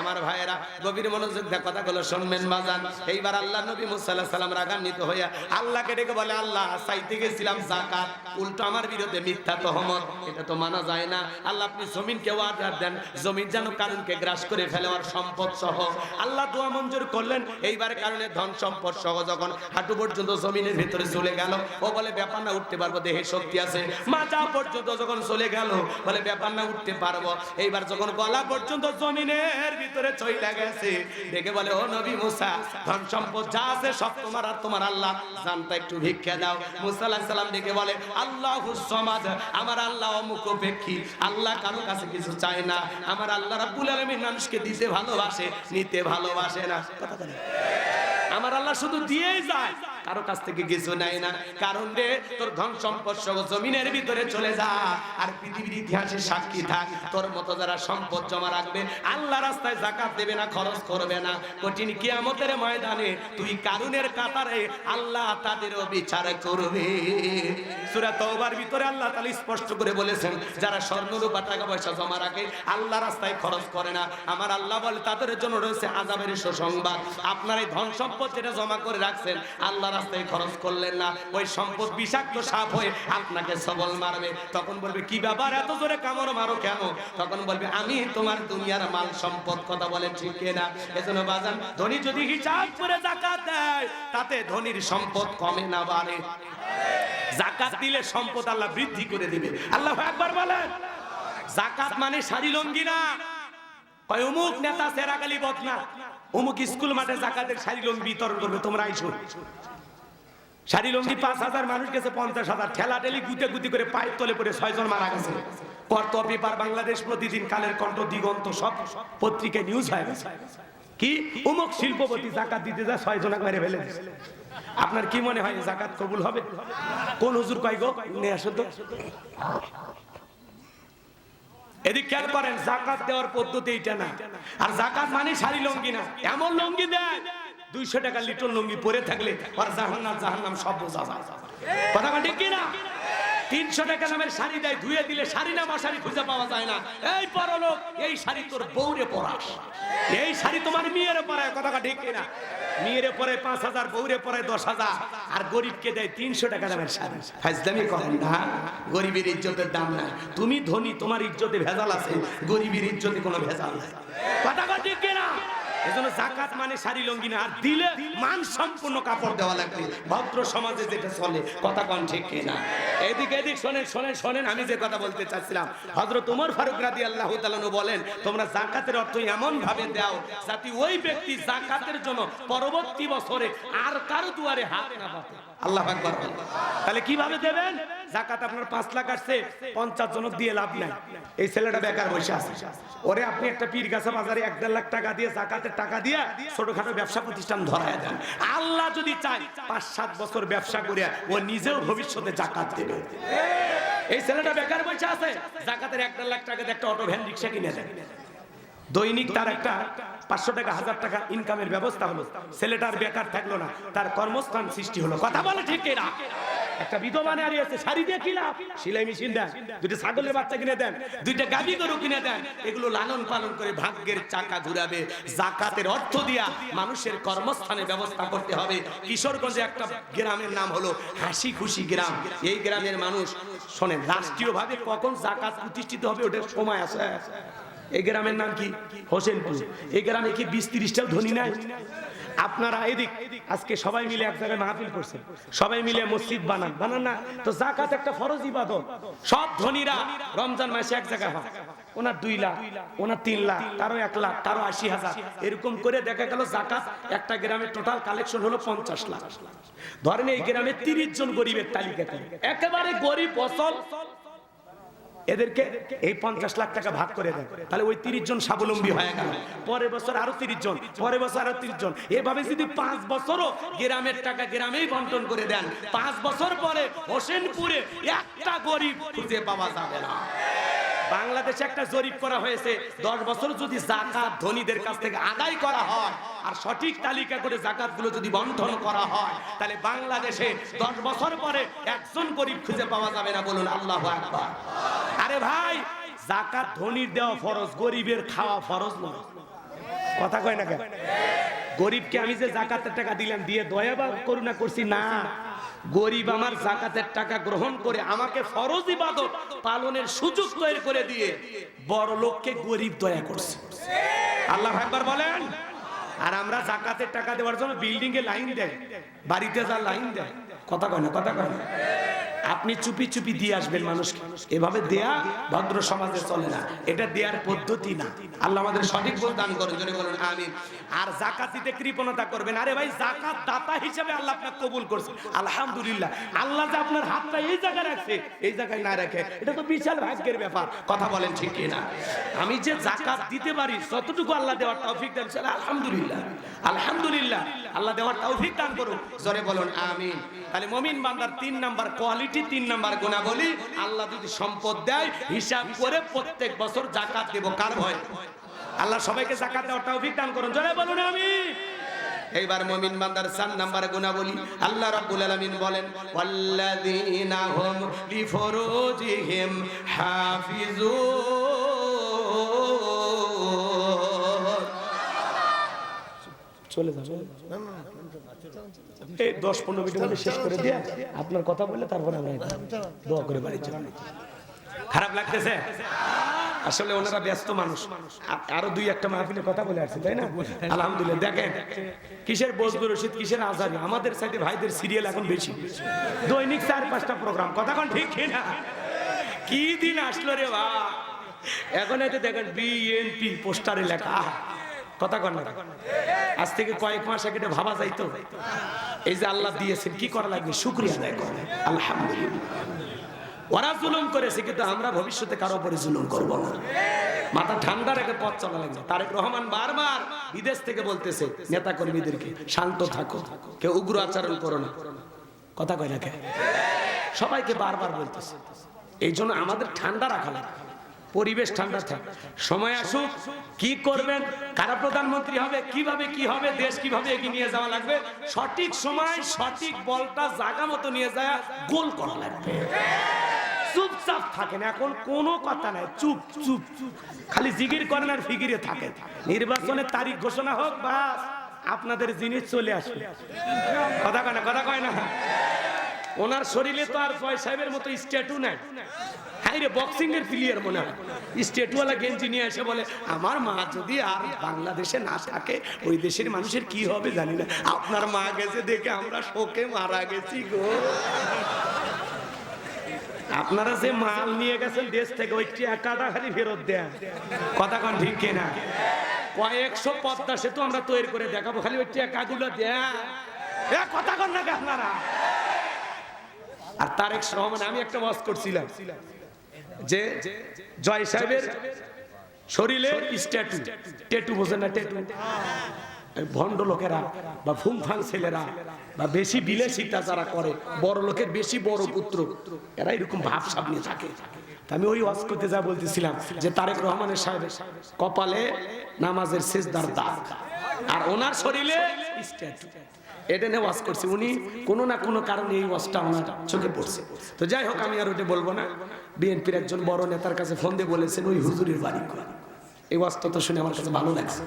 আমার ভাইয়েরা গভীর মনোযোগ দিয়ে কথাগুলো শুনবেন বাজান। এইবার আল্লাহ নবী মুসা আলাইহিস সালাম রাগান্বিত হইয়া আল্লাহকে ডেকে বলে, আল্লাহ চাইতে গেছিলাম যাকাত, উল্টো আমার বিরুদ্ধে মিথ্যা তহমত, এটা তো মানা যায় না। আল্লাহ আপনি জমিনকে ওয়াদা দেন, জমিন যেন কারণকে গ্রাস করে ফেলে আর সম্পদ সহ। আল্লাহ দোয়া মঞ্জুর করলেন। এইবার কারণে ধন সম্পদ সহ যখন হাঁটু পর্যন্ত জমিনের ভিতরে চলে গেল, ও বলে ব্যাপার না, উঠতে পারবো, দেহে শক্তি আছে। মাথা পর্যন্ত যখন চলে গেল, বলে ব্যাপার না, উঠতে পারবো। এইবার যখন গলা পর্যন্ত জমিনের ভিতরে চইলা গেছে, দেখে বলে ও নবী মুসা ধন সম্পদ যা আছে সব তোমার আর তোমার আল্লাহ, জানটা একটু ভিক্ষা দাও। মুসা আলাইহিস সালাম দেখে বলে আল্লাহুস সামাদ, আমার আল্লাহ অমুখাপেক্ষী, আল্লাহ কারো কাছে কিছু চায় না। আমার আল্লাহ রাব্বুল আলামিন মানুষকে দিতে ভালোবাসে, নিতে ভালোবাসে না। কথা বলে আমার আল্লাহ শুধু দিয়েই যায়, কারো কাছ থেকে কিছু নেয় না। কারণ রে তোর ধন সম্পদ সহ জমিনের ভিতরে চলে যা, আর পৃথিবীর ইতিহাসে সাক্ষী থাক, তোর মতো যারা সম্পদ জমা রাখবে, আল্লাহ রাস্তায় যাকাত দেবে না, খরচ করবে না, কঠিন কিয়ামতের ময়দানে তুই কারুনের কাতারে আল্লাহ তাদেরও বিচার করবে। সূরা তাওবার ভিতরে আল্লাহ তাআলা স্পষ্ট করে বলেছেন, যারা স্বর্ণ রূপা টাকা পয়সা জমা রাখে, আল্লাহ রাস্তায় খরচ করে না, আমার আল্লাহ বলে তাদের জন্য রয়েছে আযাবের সুসংবাদ। আপনার এই ধন সম্পদ যেটা জমা করে রাখছেন, আল্লাহ রাস্তায় খরচ করলেন না, ওই সম্পদ বিষাক্ত সাপ হয়ে আপনাকে সবল মারবে। তখন বলবে কি ব্যাপার, এত জোরে কামড় মারো কেন? তখন বলবে আমি তোমার দুনিয়ার মাল সম্পদ। কথা বলেন ঠিক কিনা? এজন্য বাজান, ধনী যদি হিসাব করে যাকাত দেয়, তাতে ধনীর সম্পদ কমে না বাড়ে। যাকাত দিলে সম্পদ আল্লাহ বৃদ্ধি করে দিবে। আল্লাহু আকবার বলেন। যাকাত মানে শাড়ি লঙ্গি না, কয় অমুক নেতা সেরাগালি বদনা, অমুক স্কুল মাঠে যাকাতের শাড়ি লঙ্গি বিতরণ করবে, তোমরা আইসো। শাড়ি লঙ্গি 5,000 মানুষ গেছে, 50,000 ঠেলা ঠেলি গুতে গুতি করে পায়ের তলে পড়ে 6 জন মারা গেছে। কর্তব্য পেপার, বাংলাদেশ প্রতিদিন, কালের কণ্ঠ, দিগন্ত সব পত্রিকায় নিউজ হয়ে গেছে কি অমুক শিল্পপতি যাকাত দিতে যায় 6 জনকে মেরে ফেলে। আপনার কি মনে হয় যাকাত কবুল হবে? কোন হুজুর কয় গো নিয়ে আসো তো। এদিক খেয়াল করেন, যাকাত দেওয়ার পদ্ধতি এইটা না। আর যাকাত মানে শাড়ি লঙ্গি না, এমন লঙ্গি দেয় 200 টাকা লিটন লঙ্গি পরে থাকলে আর জাহান্নাম সব বোঝা যায়। কথা ঠিক কি না? 300 টাকা দামের শাড়ি দেয়, ধুয়ে দিলে শাড়ি না মশারি খুঁজে পাওয়া যায় না। এই পরলোক, এই শাড়ি তোর বউরে পরাস, এই শাড়ি তোমার মেয়েরে পরায়। কথা ঠিক কি না? মেয়েরে পরে 5,000, বউরে পরে 10,000, আর গরিবকে দেয় 300 টাকা দামের শাড়ি। ফাজলামি করেন না, গরিবের ইজ্জতের দাম নাই। তুমি ধনী, তোমার ইজ্জতে ভেজাল আছে, গরিবের ইজ্জতে কোনো ভেজাল নাই। কথা ঠিক কি না? এজন্য যাকাত মানে শাড়ি লঙ্গি না, আর দিলে মান সম্পূর্ণ কাপড় দেওয়া লাগবে, ভদ্র সমাজে যেটা চলে। কথা কোন ঠিক কি না? এদিক শোনেন শোনেন শোনেন, আমি যে কথা বলতে চাচ্ছিলাম, হযরত ওমর ফারুক রাদিয়াল্লাহু তাআলা বলেন, তোমরা যাকাতের অর্থ এমন ভাবে দাও যাতে ওই ব্যক্তি যাকাতের জন্য পরবর্তী বছরে আর কারো দুয়ারে হাত না পাতে। আল্লাহু আকবার। তাহলে কিভাবে দেবেন? যাকাত আপনার 5 লাখ আসছে, 50 জনক দিয়ে লাভ নাই। এই ছেলেটা বেকার বসে আছে, ওরে আপনি একটা পীরগাছা বাজারে 1.5 লাখ টাকা দিয়ে যাকাতের টাকা দিয়ে ছোটখাটো ব্যবসা প্রতিষ্ঠান ধরায় দেন। আল্লাহ যদি চায় 5-7 বছর ব্যবসা করে ও নিজেও ভবিষ্যতে যাকাত দেবে। এই ছেলেটা বেকার বসে আছে, যাকাতের 1.5 লাখ টাকা দিয়ে একটা অটো ভ্যান রিক্সা কিনে দেন। দৈনিক তার একটা 500 টাকা 1000 টাকা ইনকামের ব্যবস্থা হলো। ছেলেটার বেকার থাকলো না, তার কর্মস্থান সৃষ্টি হলো। কথা বলে ঠিক কিনা? একটা বিধবা নারী আছে, শাড়ি দিয়ে কি লাভ? সেলাই মেশিন দেন, দুটো ছাগলের বাচ্চা কিনে দেন, দুইটা গাভী গরু কিনে দেন, এগুলো লালন পালন করে ভাগ্যের চাকা ঘুরাবে। যাকাতের অর্থ দিয়া মানুষের কর্মস্থানের ব্যবস্থা করতে হবে। কিশোরগঞ্জে একটা গ্রামের নাম হলো হাসি খুশি গ্রাম। এই গ্রামের মানুষ শোনেন, রাষ্ট্রীয়ভাবে কখন যাকাত প্রতিষ্ঠিত হবে ওটার সময় আছে। এই গ্রামের নাম কি? হোসেনপুর। এই গ্রামে কি 20-30টাও ধনী নাই? আপনারা এদিক আজকে সবাই মিলে এক জায়গায় মাহফিল করছেন, সবাই মিলে মসজিদ বানান না? তো যাকাত একটা ফরজ ইবাদত। সব ধনীরা রমজান মাসে এক জায়গায় হয়, ওনার 2 লাখ, ওনার 3 লাখ, কারো 1 লাখ, কারো 80,000, এরকম করে দেখা গেল যাকাত একটা গ্রামের টোটাল কালেকশন হলো 50 লাখ। ধরেন এই গ্রামে 30 জন গরিবের তালিকা করে, একেবারে গরিব অসল, এদেরকে এই 50 লাখ টাকা ভাগ করে দেন, তাহলে ওই 30 জন স্বাবলম্বী হয়ে গেল। পরের বছর আরো 30 জন, পরের বছর আরো 30 জন, এভাবে যদি 5 বছরও গ্রামের টাকা গ্রামেই বন্টন করে দেন, 5 বছর পরে হোসেনপুরে একটা গরিব খুঁজে পাওয়া যাবে না। বাংলাদেশে একটা জরিপ করা হয়েছে, 10 বছর যদি যাকাত ধনীদের কাছ থেকে আদায় করা হয় আর সঠিক তালিকা করে যাকাতগুলো যদি বন্টন করা হয়, তাহলে বাংলাদেশে 10 বছর পরে একজন গরিব খুঁজে পাওয়া যাবে না। বলুন আল্লাহু আকবার। আরে ভাই, যাকাত ধনীর দেওয়া ফরজ, গরিবের খাওয়া ফরজ নয়। কথা কয় না কেন? গরিবকে আমি যে যাকাতের টাকা দিলাম দিয়ে দয়া বা করুণা করছি না, গরিব আমার যাকাতের টাকা গ্রহণ করে আমাকে ফরজ ইবাদত পালনের সুযোগ তৈরি করে দিয়ে বড় লোককে গরিব দয়া করছে। আল্লাহু আকবার বলেন। আর আমরা যাকাতের টাকা দেওয়ার জন্য বিল্ডিং এ লাইন দেয়, বাড়িতে যা লাইন দেয়। কথা কয় না? কথা কয় না? আপনি চুপি চুপি দিয়ে আসবেন মানুষকে, এভাবে দেয়া ভদ্র সমাজে চলে না, এটা দেয়ার পদ্ধতি না। আল্লাহ আমাদের সঠিক বোঝ দান করুন, জোরে বলুন আমিন। আর যাকাত দিতে কৃপণতা করবেন। আরে ভাই, যাকাত দাতা হিসেবে আল্লাহ আপনাকে কবুল করছে, আলহামদুলিল্লাহ। আল্লাহ যে আপনার হাতটা এই জায়গায় রাখছে, এই জায়গায় না রাখে, এটা তো বিশাল ভাগ্যের ব্যাপার। কথা বলেন ঠিক কিনা? আমি যে যাকাত দিতে পারি, যতটুকু আল্লাহ দেওয়ার তৌফিক দেন, আলহামদুলিল্লাহ, আলহামদুলিল্লাহ। আল্লাহ দেওয়ার তৌফিক দান করুন, জোরে বলুন আমিন। তাহলে মুমিন বান্দার 3 নাম্বার কোয়ালিটি, 3 নাম্বার গুণাবলী, আল্লাহ যদি সম্পদ দেয় হিসাব করে প্রত্যেক বছর যাকাত দেব। কার ভয়? আল্লাহ সবাইকে যাকাত দেওয়ার তৌফিক দান করুন, জোরে বলুন আমিন। এইবার মুমিন বান্দার 4 নাম্বার গুণাবলী, আল্লাহ রাব্বুল আলামিন বলেন, ওয়াল্লাযীনা হুম লিফুরুজিহিম হাফিজুন। চলে যাবে এই 10-15 মিনিটের মধ্যে শেষ করে দিয়ে আপনার কথা বললে তারপরে আমরা দোয়া করে বাড়ি যাব। খারাপ লাগতেছে? আসলে ওনারা ব্যস্ত মানুষ, আরো 2-1টা মাহফিলের কথা বলে আসছে, তাই না? আলহামদুলিল্লাহ। দেখেন কিসের বজলুর রশিদ, কিসের আজারি, আমাদের সাইডে ভাইদের সিরিয়াল এখন বেশি, দৈনিক 4-5টা প্রোগ্রাম। কথা কোন ঠিক কিনা? কি দিন আসলো রে ভাই! এখন এতে দেখেন বিএনপি পোস্টারে লেখা। কথা কন না? আজ থেকে কয়েক মাস আগে ভাবা যাইতো এই যে আল্লাহ দিয়েছেন, কি করা লাগবে? শুকরিয়া আদায় করেন, আলহামদুলিল্লাহ। ওরা জুলুম করেছে, কিন্তু আমরা ভবিষ্যতে কারো উপরে জুলুম করব না। মাথা ঠান্ডা রেখে পথ চলা লাগবে। তারেক রহমান বারবার বিদেশ থেকে বলতেছে নেতা কর্মীদেরকে, শান্ত থাকো, কেউ উগ্র আচরণ করো না। কথা কয় না? সবাইকে বারবার বলতেছে। এই জন্য আমাদের ঠান্ডা রাখা লাগবে, পরিবেশ ঠান্ডা থাকে। সময় আসুক, কি করবেন, কারা প্রধানমন্ত্রী হবে, কিভাবে কি হবে, দেশ কিভাবে এগিয়ে নিয়ে যাওয়া লাগবে, সঠিক সময় সঠিক বলটা জায়গা মতো নিয়ে যায় গোল করা লাগবে। চুপচাপ থাকেন, এখন কোনো কথা নাই, চুপ চুপ চুপ, খালি জিকির করেন আর ফিকিরে থাকেন। নির্বাচনের তারিখ ঘোষণা হোক, বাস আপনাদের জিনিস চলে আসবে। কথা কয় না? কথা কয় না? ওনার শরীরে তো আর জয় সাহেবের মতো স্ট্যাটু নাই। হ্যাঁ রে, বক্সিং এর প্লেয়ার মনে হয়, স্ট্যাটুওয়ালা গেঞ্জি নিয়ে এসে বলে আমার মা যদি আর বাংলাদেশে না থাকে, ওই দেশের মানুষের কি হবে জানি না। আপনার মা গেছে দেখে আমরা শোকে মারা গেছি গো। আপনারা যে মাল নিয়ে গেছেন দেশ থেকে, ওই টাকাটা খালি ফেরত দেন। কথা কোন ঠিক কিনা? কয়েকশো পদ্মা সেতু আমরা তৈরি করে দেখাবো, খালি ওই টাকাগুলো দেন। কথা কন না আপনারা? আর তারেক রহমান, আমি একটা ওয়াজ করছিলাম যে জয় সাহেবের শরীরে স্ট্যাটু, ট্যাটু বোঝেন না, ট্যাটু। ভণ্ড লোকেরা বা ফুংফাং ছেলেরা বা বেশি বিলাসিতা যারা করে, বড় লোকের বেশি বড় পুত্র, এরা এরকম ভাব সাব নিয়ে থাকে। আমি ওই ওয়াজ করতে যা বলতেছিলাম যে তারেক রহমানের সাহেবের কপালে নামাজের সেজদার দাগ আর ওনার শরীরে স্ট্যাটু, এটা নিয়ে ওয়াজ করছে। উনি কোনো না কোনো কারণে এই ওয়াজটা ওনার চোখে পড়ছে। তো যাই হোক, আমি আর ওটা বলবো না। বিএনপির একজন বড় নেতার কাছে ফোন দিয়ে বলেছেন ওই হুজুরের বাড়ি। এই ওয়াজটা তো শুনে আমার কাছে ভালো লাগছে।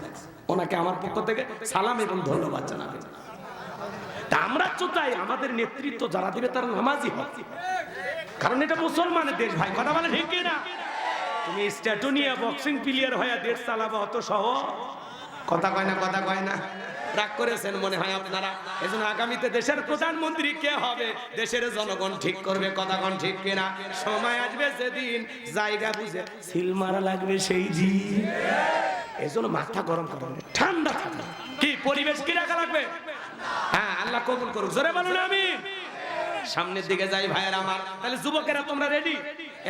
ওনাকে আমার পক্ষ থেকে সালাম এবং ধন্যবাদ জানাবেন। তা আমরা তো চাই আমাদের নেতৃত্ব যারা দিবে তারা নামাজি হবে, কারণ এটা মুসলমানের দেশ ভাই, কথা বলে ঠিক না? তুমি স্ট্যাটু নিয়ে বক্সিং প্লেয়ার হয়ে দেশ চালাবা অত সহজ? কথা কয় না, কথা কয় না। রাগ করেছেন মনে হয় আপনারা। এজন্য আগামীতে দেশের প্রধানমন্ত্রী কে হবে দেশের জনগণ ঠিক করবে, কথা কোন ঠিক কিনা? সময় আসবে সেদিন, জায়গা বুঝে সিল মারা লাগবে সেই দিন। এজন্য মাথা গরম করুন, ঠান্ডা থাকুন। কি পরিবেশ কি রাখা লাগবে? হ্যাঁ, আল্লাহ কবুল করুক। জোরে বলুন আমিন। সামনের দিকে যাই ভাইয়ের আমার। তাহলে যুবকেরা তোমরা রেডি?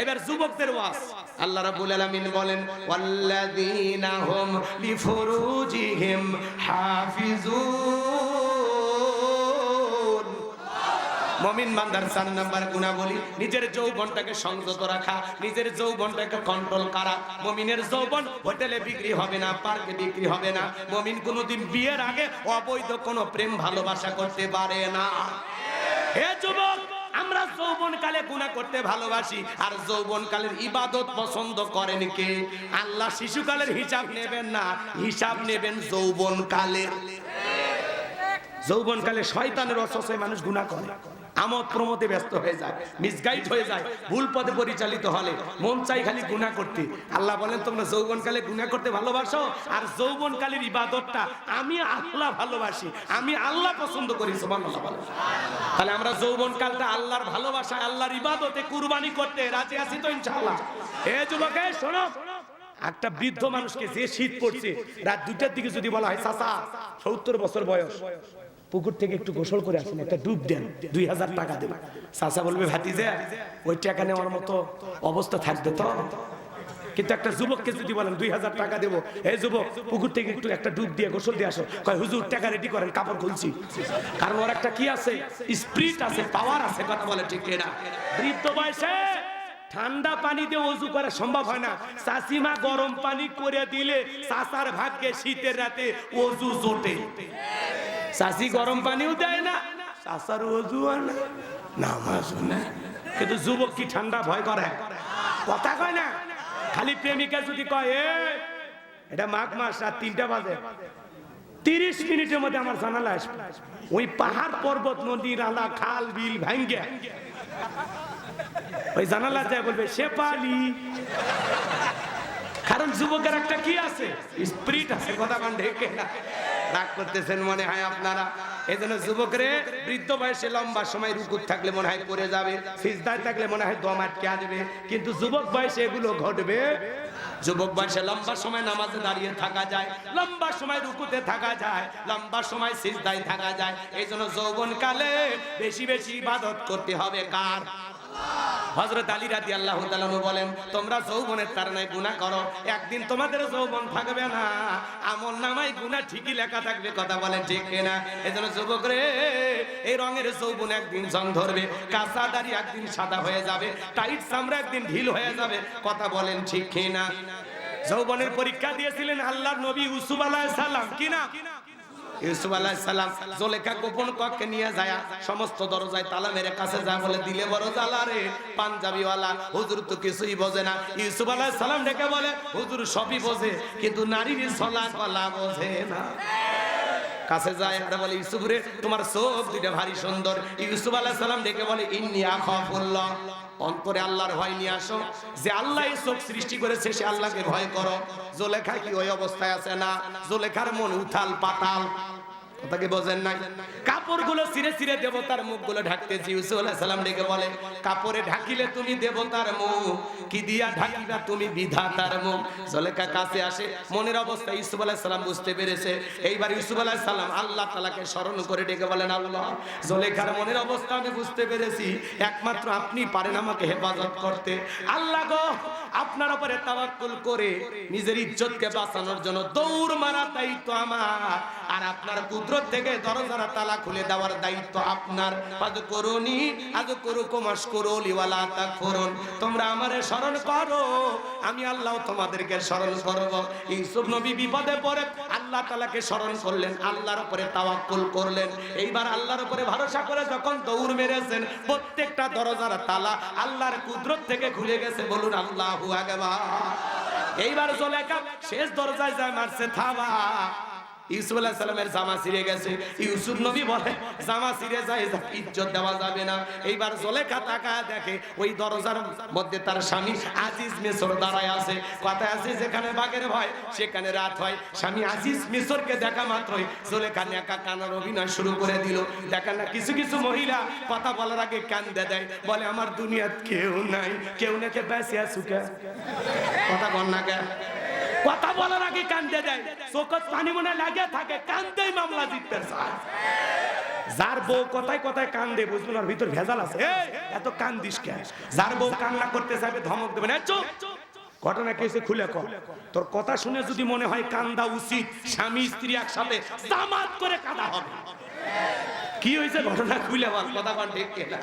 এবার যুবকদের ওয়াজ। আল্লাহ রাব্বুল আলামিন বলেন ওয়াল্লাযীনা হুম লিফুরুজিহিম হাফিজুন। মুমিন বান্দার 4 নাম্বার গুণাবলী নিজের যৌবনটাকে সংযত রাখা, নিজের যৌবনটাকে কন্ট্রোল করা। মুমিনের যৌবন হোটেলে বিক্রি হবে না, পার্কে বিক্রি হবে না। মুমিন কোনোদিন বিয়ের আগে অবৈধ কোনো প্রেম ভালোবাসা করতে পারে না। হে যুবক, আমরা যৌবনকালে গুনাহ করতে ভালোবাসি, আর যৌবনকালের ইবাদত পছন্দ করেন কে? আল্লাহ শিশুকালের হিসাব নেবেন না, হিসাব নেবেন যৌবনকালের। যৌবনকালে শয়তানের ওয়াসওয়াসায় মানুষ গুনাহ করে, আমোদ প্রমোদে ব্যস্ত হয়ে যায়, মিসগাইড হয়ে যায়, ভুল পথে পরিচালিত হলে মন চাই খালি গুনাহ করতে। আল্লাহ বলেন তোমরা যৌবনকালে গুনাহ করতে ভালোবাসো, আর যৌবনকালের ইবাদতটা আমি আল্লাহ ভালোবাসি, আমি আল্লাহ পছন্দ করি। সুবহানাল্লাহ। তাহলে আমরা যৌবনকালটা আল্লাহর ভালোবাসায়, আল্লাহর ইবাদতে কুরবানি করতে রাজি আছি তো ইনশাআল্লাহ? হে যুবকে শোনো, একটা বৃদ্ধ মানুষকে যে শীত পড়ছে, রাত 2টার দিকে যদি বলা হয় চাচা 70 বছর বয়স, পুকুর থেকে একটু গোসল করে আসেন, একটা ডুব দেন, 2000 টাকা দেব। চাচা বলবে ভাতিজা ওই টাকা নেওয়ার মতো অবস্থা থাকবে তো? কিন্তু একটা যুবককে যদি বলেন 2000 টাকা দেবো, হে যুবক পুকুর থেকে একটু একটা ডুব দিয়ে গোসল দিয়ে আসো, কয় হুজুর টাকা রেডি করেন, কাপড় খুলছি। কারণ ওর একটা কি আছে, স্পিরিট আছে, পাওয়ার আছে, কথা বলে ঠিক না? বৃদ্ধ বয়সে ঠান্ডা পানি দিয়ে ওযু করা সম্ভব হয় না। চাচিমা গরম পানি করে দিলে চাচার ভাগ্যে শীতের রাতে ওযু জোটে। চাচি গরম পানিও দেয় না, চাচার ওযু আর না, নামাজও না। কিন্তু যুবক কি ঠান্ডা ভয় করে? কথা কয় না। খালি প্রেমিকা যদি কয় এটা মাঘ মাস রাত 3টা বাজে, 30 মিনিটের মধ্যে আমার জানালা আসবে, ওই পাহাড় পর্বত নদী নালা খাল বিল ভাঙ্গে ওই জানালা যায় বলবে সে পালি। কারণ যুবকের একটা কি আছে, স্পিরিট আছে, কথা কান ঢেকে না। রাগ করতেছেন মনে হয় আপনারা। এই জন্য যুবকরে বৃদ্ধ বয়সে লম্বা সময় রুকুত থাকলে মনে হয় পড়ে যাবে, সিজদায় থাকলে মনে হয় দম আটকে আসবে, কিন্তু যুবক বয়সে এগুলো ঘটবে। যুবক বয়সে লম্বা সময় নামাজে দাঁড়িয়ে থাকা যায়, লম্বা সময় রুকুতে থাকা যায়, লম্বা সময় সিজদায় থাকা যায়। এই জন্য যৌবনকালে বেশি বেশি ইবাদত করতে হবে কার? হযরত আলী রাদিয়াল্লাহু তাআলা বলেন তোমরা যৌবনের কারণে গুনাহ করো, একদিন তোমাদের যৌবন থাকবে না, আমলনামায় গুনাহ ঠিকই লেখা থাকবে, কথা বলেন ঠিক কিনা? এজন্য যুবক রে, এই রঙের যৌবন একদিন জং ধরবে, কাঁচা দাড়ি একদিন সাদা হয়ে যাবে, টাইট চামড়া একদিন ঢিল হয়ে যাবে, কথা বলেন ঠিক কিনা? যৌবনের পরীক্ষা দিয়েছিলেন আল্লাহর নবী ইউসুফ আলাইহিস সালাম, কিনা? ইউসুফ আলাইহিস সালাম জুলেখা গোপন কক্ষে নিয়ে যায়, সমস্ত দরজায় তালা মেরে কাছে যায়, বলে দিলে বড় জ্বালা রে, পাঞ্জাবিওয়ালা হুজুর তো কিছুই বোঝে না। ইউসুফ আলাইহিস সালাম ডেকে বলে হুজুর সবই বোঝে, কিন্তু নারীর ছলা কলা বোঝে না। কাছে যায় আর বলে ইউসুফ রে তোমার চোখ দুইটা ভারী সুন্দর। ইউসুফ আলাইহিস সালাম ডেকে বলে ইন্নী আখাফুল্লাহ, অন্তরে আল্লাহর ভয় নিয়ে আসো, যে আল্লাহ এই চোখ সৃষ্টি করেছে সে আল্লাহকে ভয় করো। জুলেখা কি ওই অবস্থায় আছে না? জুলেখার মন উথাল পাতাল, কথাকে বোঝেন নাই? কাপড়গুলো ছিঁড়ে ছিঁড়ে দেবতার মুখগুলো ঢাকতেছি। ইউসুফ আলাইহিস সালাম ডেকে বলে, কাপড়ে ঢাকিলে তুমি দেবতার মুখ, কি দিয়া ঢাকিবা তুমি বিধাতার মুখ। জুলেখা কাছে আসে, মনের অবস্থা ইউসুফ আলাইহিস সালাম বুঝতে পেরেছে। এইবার ইউসুফ আলাইহিস সালাম আল্লাহ তাআলাকে স্মরণ করে ডেকে বলেন, আল্লাহ, জুলেখার মনের অবস্থা আমি বুঝতে পেরেছি, একমাত্র আপনি পারেন আমাকে হেফাজত করতে। আল্লাহ গো, আপনার উপরে তাওয়াক্কুল করে নিজের ইজ্জতকে বাঁচানোর জন্য দৌড় মারার দায়িত্ব আমার, আর আপনার কুদরত থেকে দরজার তালা খুলে দেওয়ার দায়িত্ব আপনার। ফাযকুরুনি আযকুরুকুম ওয়াশকুরুলি ওয়ালা তাকফুরুন। তোমরা আমারে স্মরণ করো, আমি আল্লাহ তোমাদেরকে স্মরণ করব। ইউসুফ নবী বিপদে পড়ে আল্লাহ তাআলাকে স্মরণ করলেন, আল্লাহর উপরে তাওয়াক্কুল করলেন। এইবার আল্লাহর উপরে ভরসা করে যখন দৌড় মেরেছেন, প্রত্যেকটা দরজার তালা আল্লাহর কুদরত থেকে খুলে গেছে। বলুন আল্লাহু আকবার। এইবার জুলেখা শেষ দরজায় যায় মারছে থাবা। ইউসুফ আলাইহিস সালামের জামা ছিঁড়ে গেছে। ইউসুফ নবী বলে, জামা ছিঁড়ে যায়, ইজ্জত দেওয়া যাবে না। এইবার জুলেখা তাকায় দেখে ওই দরজার মধ্যে তার স্বামী আজিজ মিসর দাঁড়ায় আছে। কথায় আছে, যেখানে বাঘের ভয় সেখানে রাত হয়। স্বামী আজিজ মিসরকে দেখা মাত্রই জুলেখা নেকা কান্নার অভিনয় শুরু করে দিল। দেখেন না, কিছু কিছু মহিলা কথা বলার আগে কান্দে দেয়, বলে আমার দুনিয়াত কেউ নাই, কেউ নাকি বেঁচে আছো কে? কথা বল না কে? কথা বলার আগে কান্দে দেয়, চোখত পানি মনে লাগে থাকে, কান্দেই মামলা জিততে চায়। যার বউ কথায় কথায় কান্দে, বুঝবেন ওর ভিতর ভেজাল আছে। এত কান্দিস কেন? যার বউ কান্না করতে চাইবে ধমক দেবেন, চুপ, ঘটনা কেসে খুলে কর। তোর কথা শুনে যদি মনে হয় কান্দা উচিত, স্বামী স্ত্রী একসাথে জামাত করে কাঁদা হবে। কি হয়েছে ঘটনা খুলে বল, কথা বল ঠিক কিনা?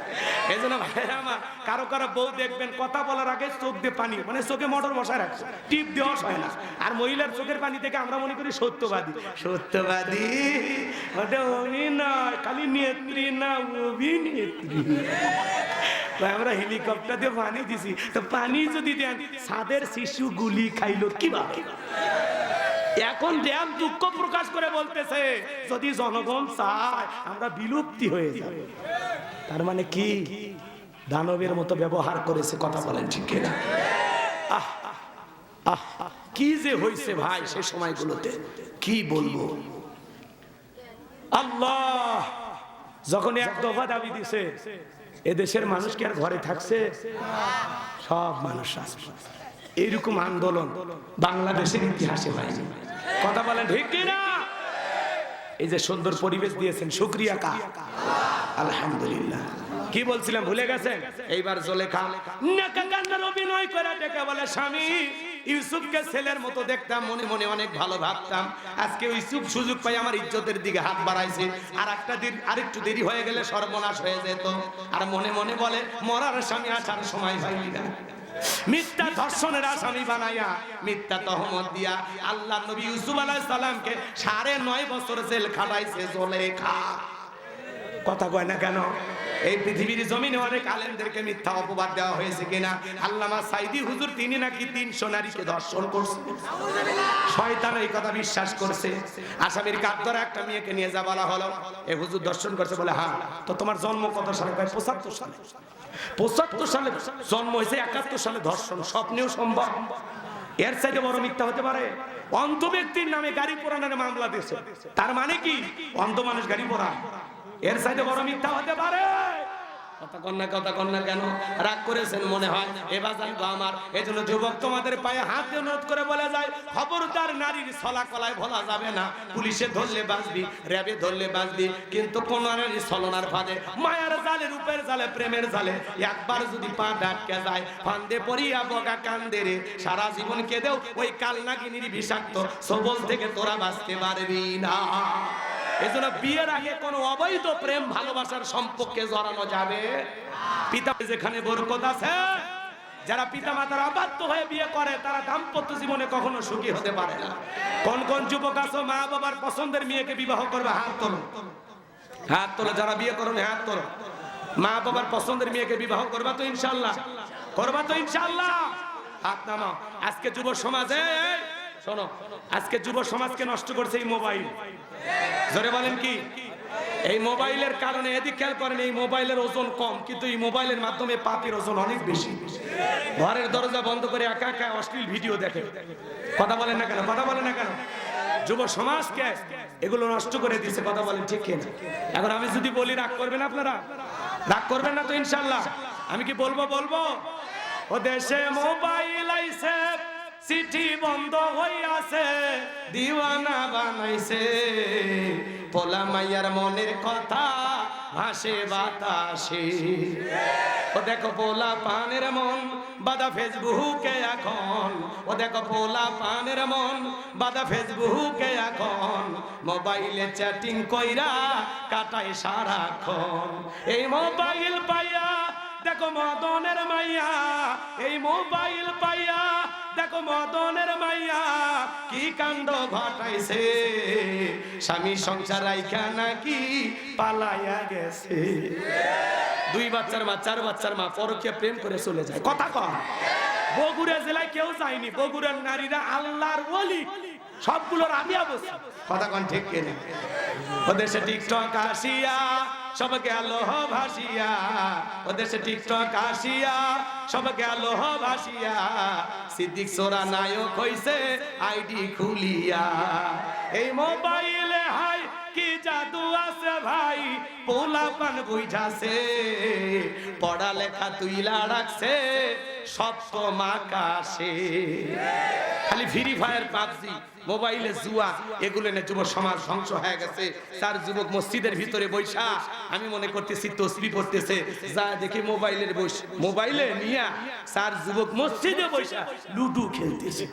এই জন্য ভাইরা আমার, কারো কারো বউ দেখবেন কথা বলার আগে চোখ দিয়ে পানি, মানে চোখে মোটর বসায় রাখছে, টিপ দেওয়া হয় না। আর মহিলার চোখের পানি থেকে আমরা মনে করি সত্যবাদী। সত্যবাদী ওটা অভিনয়, খালি নেত্রী না অভিনেত্রী। আমরা হেলিকপ্টার দিয়ে পানি দিছি, তো পানি যদি দেন, সাদের শিশু গুলি খাইলো কিভাবে? এখন ড্যাম দুঃখ প্রকাশ করে বলতেছে, যদি জনগণ চায় আমরা বিলুপ্তি হয়ে যাব। তার মানে কি? দানবের মতো ব্যবহার করেছে। কথা বলেন ঠিক কিনা? আহ আহ, কি যে হয়েছে ভাই সে সময়গুলোতে, কি বলবো। আল্লাহ যখন এক দফা দাবি দিছে, এদেশের মানুষ কি আর ঘরে থাকছে? সব মানুষ আসবে। এইরকম আন্দোলন বাংলাদেশের ইতিহাসে হয়নি। কথা বলেন ঠিক কিনা? এই যে সুন্দর পরিবেশ দিয়েছেন, শুকরিয়া কা? আলহামদুলিল্লাহ। কি বলছিলাম ভুলে গেছেন? এইবার জুলেখা নেকা কান্নার অভিনয় করে ডেকে বলে, স্বামী, ইউসুফকে ছেলের মতো দেখতাম, মনে মনে অনেক ভালো ভাবতাম। আজকে ইউসুফ সুযোগ পাই আমার ইজ্জতের দিকে হাত বাড়াইছে, আর একটা দিন আরেকটু দেরি হয়ে গেলে সর্বনাশ হয়ে যেত। আর মনে মনে বলে, মরার স্বামী আসার সময় পাইলি না। মিথ্যা ধর্ষণের আসামি বানাইয়া, মিথ্যা তহমত দিয়া আল্লাহ নবী ইউসুফ আলাইহিস সালামকে 9.5 বছর জেল খাটাইছে জুলেখা। কথা কয় না কেন? এই পৃথিবীর জমিনে অনেক আলেমদেরকে মিথ্যা অপবাদ দেওয়া হয়েছে কিনা? আল্লামা সাইদি হুজুর তিনি নাকি 300 নারীকে ধর্ষণ করছে। শয়তান এই কথা বিশ্বাস করছে। আসামির কাঠ ধরে একটা মেয়েকে নিয়ে যা বলা হলো, এ হুজুর ধর্ষণ করছে। বলে, হ্যাঁ। তো তোমার জন্ম কত সালে? 75 সালে। 75 সালে জন্ম হয়েছে, 71 সালে ধর্ষণ স্বপ্নেও সম্ভব? এর চাইতে বড় মিথ্যা হতে পারে? অন্ধ ব্যক্তির নামে গাড়ি পোড়ানোর মামলা দিয়েছে, তার মানে কি অন্ধ মানুষ গাড়ি পোড়ায়? এর চাইতে বড় মিথ্যা হতে পারে? কথা কন্যা কেন রাগ করেছেন মনে হয়? এবার জানবো আমার। এই জন্য যুবক তোমাদের পায়ে হাত দিয়ে অনুরোধ করে বলে যায়, খবরদার নারীর ছলা কলায় ভোলা যাবে না। পুলিশে ধরলে বাঁচবি, র্যাবে ধরলে বাঁচবি, কিন্তু কোন নারীর ছলনার ফাঁদে, মায়ার জালে, রূপের জালে, প্রেমের জালে একবার যদি পা ডাটকে যায়, ফান্দে পড়িয়া বগা কান্দে রে, সারা জীবন কেঁদেও ওই কালনাগিনীর বিষাক্ত সবল থেকে তোরা বাঁচতে পারবি না। এজন্য বিয়ের আগে কোনো অবৈধ প্রেম ভালোবাসার সম্পর্কে জড়ানো যাবে পিতা। যেখানে বরকত আছে, যারা পিতা মাতার অবাধ্য হয়ে বিয়ে করে তারা দাম্পত্য জীবনে কখনো সুখী হতে পারে না। কোন কোন যুবক আছো মা বাবার পছন্দের মেয়েকে বিবাহ করবে? হাত তোলো, হাত তোলো। যারা বিয়ে করবে হাত তোলো। মা বাবার পছন্দের মেয়েকে বিবাহ করবা তো ইনশাআল্লাহ? করবা তো ইনশাআল্লাহ? হাত নামাও। আজকে যুব সমাজে, শোনো, আজকে যুব সমাজকে নষ্ট করছে এই মোবাইল। জোরে বলেন কি? এই মোবাইলের কারণে এদিক খেয়াল করেন, এই মোবাইলের ওজন কম, কিন্তু এই মোবাইলের মাধ্যমে পাপের ওজন অনেক বেশি। ঘরের দরজা বন্ধ করে একা একা অশ্লীল ভিডিও দেখে। কথা বলেন না কেন? কথা বলেন না কেন? যুব সমাজকে এগুলো নষ্ট করে দিচ্ছে। কথা বলেন ঠিক কিনা? এখন আমি যদি বলি রাগ করবেন আপনারা? রাগ করবেন না তো ইনশাল্লাহ? আমি কি বলবো? ও দেশে মোবাইল আইছে, চিঠি বন্ধ হইয়াছে, দিওয়ানা বানাইছে, পোলা মাইয়ার মনের কথা ভাসে বাতাসে। ও দেখো পোলা পানের মন বাদা ফেসবুকে এখন, ও দেখো পোলা পানের মন বাদা ফেসবুকে এখন, মোবাইলে চ্যাটিং কইরা কাটায় সারাক্ষণ। এই মোবাইল পাইয়া দেখো মদনের মাইয়া, এই মোবাইল পাইয়া দেখো মদনের মাইয়া কি কাণ্ড ঘটাইছে, স্বামী সংসার রাইখা নাকি পালাইয়া গেছে। 2 বাচ্চার মা, 4 বাচ্চার মা পরকে প্রেম করে চলে যায়। কথা কম। বগুড়া জেলায় কেউ যায়নি, বগুড়ার নারীরা আল্লাহর ওলি, সবগুলোর আমি অবস্থা। কথা কন ঠিক কিনা? ওদেশে টিকটক আসিয়া সব গেল ভাসিয়া, ওদেশে টিকটক আসিয়া সব গেল ভাসিয়া, সিদ্দিক সোরা নায়ক হইছে আইডি খুলিয়া। এই মোবাইলে হাই কি জাদু আছে ভাই, পোলাপান বুঝাছে, পড়ালেখা তুইলা রাখছে সপ্ত মাকাশে। খালি ফ্রি ফায়ার, পাবজি, মোবাইলে জুয়া, এগুলো নিয়ে যুব সমাজ ধ্বংস হয়ে গেছে। তার যুবক মসজিদের ভিতরে বৈশা আমি মনে করতেছি তসবিহ পড়তেছে, যা দেখি মোবাইলে নিয়া তার যুবক মসজিদে বৈশা লুডু খেলতেছে।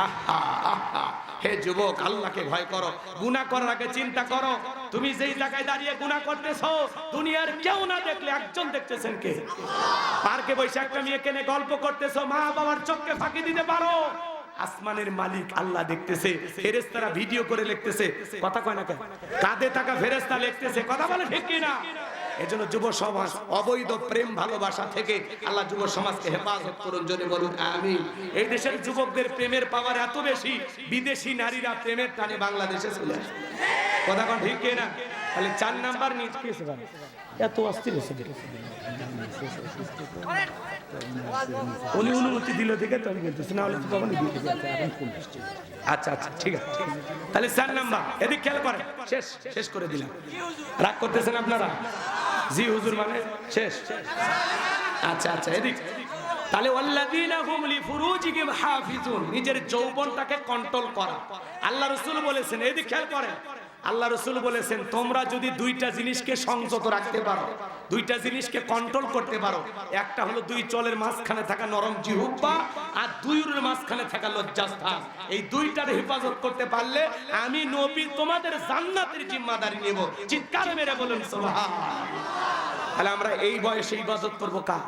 আহা আহা, হে যুবক, আল্লাহকে ভয় করো, গুনাহ করার আগে চিন্তা করো। তুমি যেই জায়গায় দাঁড়িয়ে গুনাহ করতেছো, দুনিয়ার কেউ না দেখলে একজন দেখতেছেন কে? পার্কে বসে একটা মেয়ে কেনে গল্প করতেছো, মা বাবার চোখকে ফাঁকি দিতে পারো? আসমানের মালিক আল্লাহ দেখতেছে, ফেরেশতারা ভিডিও করে লিখতেছে। কথা কয় না কেন? কাঁধে থাকা ফেরেশতা লিখতেছে। কথা বলে ঠিক কিনা? এজন্য যুব সমাজ অবৈধ প্রেম ভালোবাসা থেকে আল্লাহ যুব সমাজকে হেফাজত করুন, জোরে বলুন আমিন। এই দেশের যুবকদের প্রেমের পাওয়ার এত বেশি, বিদেশি নারীরা প্রেমের টানে বাংলাদেশে চলে আসে। কথা কন ঠিক কিনা? তাহলে 4 নাম্বার নিয়ে এত অস্থির হয়েছে, উনি অনুমতি দিল দেখে তো আমি বলতেছি, না হলে তো তখন আচ্ছা আচ্ছা ঠিক আছে। তাহলে 4 নাম্বার, এদিক খেয়াল করেন। শেষ করে দিলাম। রাগ করতেছেন আপনারা? জি হুজুর মানে শেষ। আচ্ছা আচ্ছা, এদিক। তাহলে ওয়াল্লাযীনা হুম লিফুরুজিহিম হাফিজুন, নিজের যৌবনটাকে কন্ট্রোল করা। আল্লাহ রাসূল বলেছেন, এদিক খেয়াল করেন, আল্লাহ রাসূল বলেছেন, তোমরা যদি 2টা জিনিসকে সংযত রাখতে পারো, 2টা জিনিসকে কন্ট্রোল করতে পারো, একটা হলো 2 চলের মাঝখানে থাকা নরম জিহ্বা, আর 2 মাঝখানে থাকা লজ্জাস্থান। এই 2টার হেফাজত করতে পারলে আমি নবী তোমাদের জান্নাতের জিম্মাদারি নেব। চিৎকার মেরে বলুন সুবহানাল্লাহ। তাহলে আমরা এই বয়সে ইবাদত করবো কার?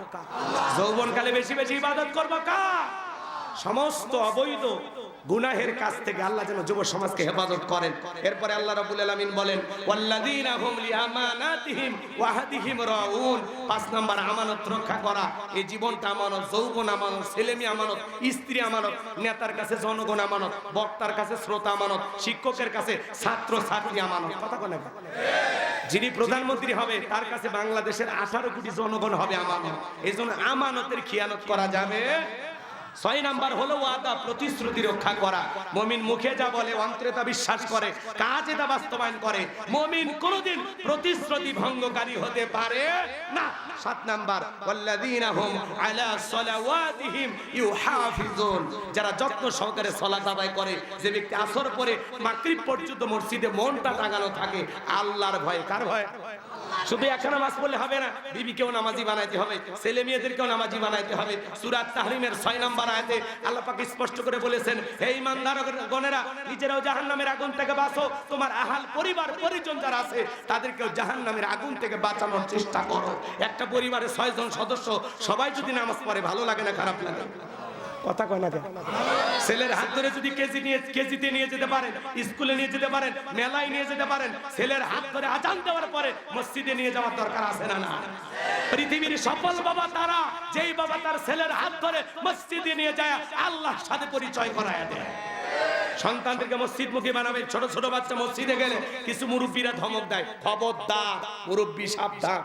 যৌবনকালে বেশি বেশি ইবাদত করবো কার? সমস্ত অবৈধ গুনাহের কাছ থেকে আল্লাহ যেন যুব সমাজকে হেফাজত করেন। এরপরে আল্লাহ রাব্বুল আলামিন বলেন, ওয়াল্লাযীনা হুম লিআমানাতিহিম ওয়া আহদিহিম রাউন। 5 নাম্বার, আমানত রক্ষা করা। এই জীবনটা আমানত, যৌবন আমানত, ছেলেমেয়ে আমানত, স্ত্রী আমানত, নেতার কাছে জনগণ আমানত, বক্তার কাছে শ্রোতা আমানত, শিক্ষকের কাছে ছাত্র ছাত্রী আমানত। কথা বলে না? যিনি প্রধানমন্ত্রী হবে তার কাছে বাংলাদেশের 18 কোটি জনগণ হবে আমানত। এজন্য আমানতের খিয়ানত করা যাবে। 6 নাম্বার হলো ওয়াদা, প্রতিশ্রুতি রক্ষা করা। মুমিন মুখে যা বলে অন্তরে তা বিশ্বাস করে, কাজে তা বাস্তবায়ন করে। মুমিন কোনদিন প্রতিশ্রুতি ভঙ্গকারী হতে পারে না। 7 নাম্বার, ওয়াল্লাযীনা হুম আলা সালাওয়াতিহিম ইউহাফিজুন, যারা যত্ন সহকারে সালাত আদায় করে। যে ব্যক্তি আসর পরে মাগরিব পর্যন্ত মসজিদে মনটা টাঙানো থাকে আল্লাহর ভয়ে। কার ভয়? শুধু একটা নামাজ পড়লে হবে না, বিবিকেও নামাজি বানাইতে হবে, ছেলে মেয়েদেরকেও নামাজি বানাইতে হবে। সূরা তাহরিমের 6 নাম্বার আয়াতে আল্লাহ পাক স্পষ্ট করে বলেছেন, হে ঈমানদারগণেরা, নিজেরাও জাহান্নামের আগুন থেকে বাঁচো, তোমার আহাল পরিবার পরিজন যারা আছে তাদেরকেও জাহান্নামের আগুন থেকে বাঁচানোর চেষ্টা করো। একটা পরিবারে 6 জন সদস্য, সবাই যদি নামাজ পড়ে ভালো লাগে না খারাপ লাগে? কথা কয় না? ছেলের হাত ধরে যদি কেজিতে নিয়ে যেতে পারেন, স্কুলে নিয়ে যেতে পারেন, মেলায় নিয়ে যেতে পারেন, ছেলের হাত ধরে আজান দেওয়ার পরে মসজিদে নিয়ে যাওয়ার দরকার আছে না? না। পৃথিবীর সফল বাবা তারা, যেই বাবা তার ছেলের হাত ধরে মসজিদে নিয়ে যায় আল্লাহর সাথে পরিচয় করায় দেয়। সন্তানদেরকে মসজিদমুখী বানাবেন। ছোট ছোট বাচ্চা মসজিদে গেলে কিছু মুরব্বীরা ধমক দেয়, খবরদার মুরব্বী সাবধান।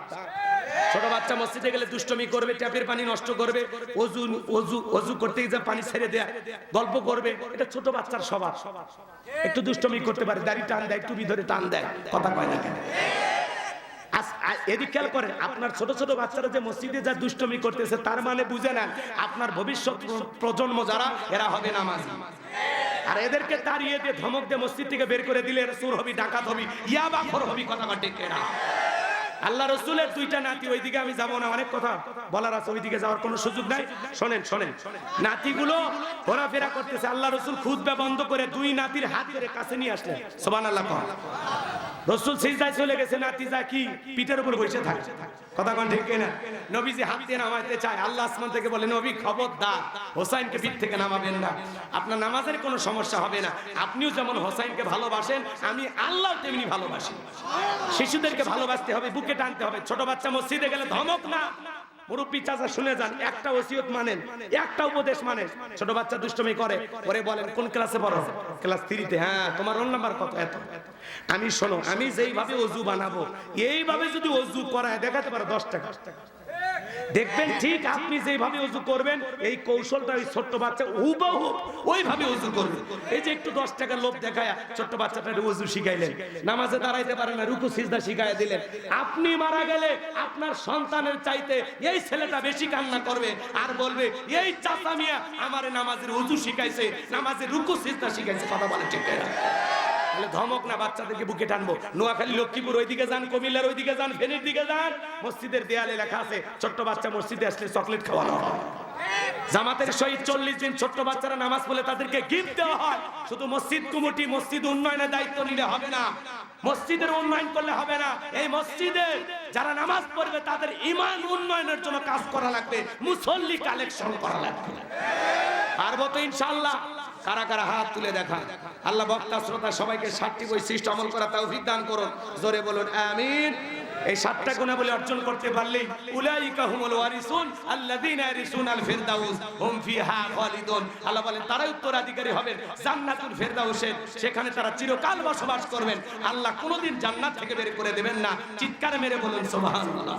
ছোট বাচ্চা মসজিদে গেলে দুষ্টমি করবে, ট্যাপের পানি নষ্ট করবে, অজু করতে গিয়ে পানি ছেড়ে দেয়, গল্প করবে, এটা ছোট বাচ্চার স্বভাব। একটু দুষ্টমি করতে পারে, দাড়ি টান দেয়, টুপি ধরে টান দেয়, কথা কয় না কেন? এদিক খেয়াল করেন, আপনার ছোট ছোট বাচ্চারা যে মসজিদে যা দুষ্টমি করতেছে তার মানে বুঝে নেন আপনার ভবিষ্যৎ প্রজন্ম যারা এরা হবে নামাজি। আর এদেরকে তাড়িয়ে দিয়ে ধমক দিয়ে মসজিদ থেকে বের করে দিলে চোর হবি, ডাকাত হবি, ইয়াবাখোর হবি, কথা কাটে কেনা। আল্লাহ রসুলের দুইটা নাতি, ওইদিকে আমি যাবো না, অনেক কথা বলার আছে, ওইদিকে যাওয়ার কোনো সুযোগ নাই। শোনেন শোনেন, নাতিগুলো ঘোরাফেরা করতেছে, আল্লাহ রসুল খুতবা বন্ধ করে দুই নাতির হাত ধরে কাছে নিয়ে আসলেন। সুবহানাল্লাহ। রসুল সিজদায় চলে গেছে, নাতি যা কি পিঠের উপর বসে থাকে, কথা কোন ঠিক না? নবীজি হাত দিয়ে নামাইতে চায়, আল্লাহ আসমান থেকে বলে, নবী খবরদার হোসাইনকে পিঠ থেকে নামাবেন না, আপনার নামাজের কোনো সমস্যা হবে না। আপনিও যেমন হোসাইনকে ভালোবাসেন, আমি আল্লাহ তেমনি ভালোবাসি। শিশুদেরকে ভালোবাসতে হবে, বুকে টানতে হবে। ছোট বাচ্চা মসজিদে গেলে ধমক না, মুরব্বী চাচা শুনে যান, একটা ওসিয়ত মানেন, একটা উপদেশ মানেন। ছোট বাচ্চা দুষ্টমি করে, পরে বলেন কোন ক্লাসে পড়ো? ক্লাস 3-তে। হ্যাঁ, তোমার রোল নাম্বার কত? এত। আমি শোনো, আমি যেইভাবে অজু বানাবো এইভাবে যদি অজু করায় দেখাতে পারো 10 টাকা, দেখবেন ঠিক আপনি যেভাবে ওযু করবেন এই কৌশলটা ওই ছোট্ট বাচ্চা হুবহু ওইভাবে ওযু করবে। এই যে একটু 10 টাকা লোভ দেখায় ছোট্ট বাচ্চাটাকে ওযু শিখাইলেন, নামাজে দাঁড়াইতে পারে না, রুকু সিজদা শিখাইয়া দিলেন। আপনি মারা গেলে আপনার সন্তানের চাইতে এই ছেলেটা বেশি কান্না করবে আর বলবে, এই চাচা মিয়া আমারে নামাজের ওযু শিখাইছে, নামাজের রুকু সিজদা শিখাইছে। কথা বলে ঠিক না? ধমক না, বাচ্চাদেরকে বুকে টানবো। নোয়াখালী, লক্ষ্মীপুর ওইদিকে যান, কুমিল্লার ওইদিকে যান, ফেনীর দিকে যান, মসজিদের দেয়ালে লেখা আছে ছোট্ট বাচ্চা মসজিদে আসলে চকলেট খাওয়ানো হয়। জামাতের শহীদ 40 দিন ছোট্ট বাচ্চারা নামাজ পড়লে তাদেরকে গিফট দেওয়া হয়। শুধু মসজিদ কমিটি মসজিদ উন্নয়নের দায়িত্ব নিলে হবে না, মসজিদের উন্নয়ন করলে হবে না। এই মসজিদে যারা নামাজ পড়বে তাদের ঈমান উন্নয়নের জন্য কাজ করা লাগবে, মুসল্লি কালেকশন করা লাগবে। পারবো তো ইনশাআল্লাহ? কারা কারা হাত তুলে দেখা। আল্লাহ বক্তা শ্রোতা সবাইকে 7টি বৈশিষ্ট্য আমল করা তৌফিক দান করুন। জোরে বলুন আমিন। এই 7টা গুণাবলী অর্জন করতে পারলেই উলাইকা হুমুল ওয়ারিসুন আল্লাযীনা ইয়ারিসুনাল ফিরদাউস হুম ফিহা খালিদুন। আল্লাহ বলেন তারাই উত্তরাধিকারী হবেন জান্নাতুল ফিরদাউসের, সেখানে তারা চিরকাল বসবাস করবেন। আল্লাহ কোনোদিন জান্নাত থেকে বের করে দেবেন না। চিৎকার মেরে বলুন সুবহানাল্লাহ।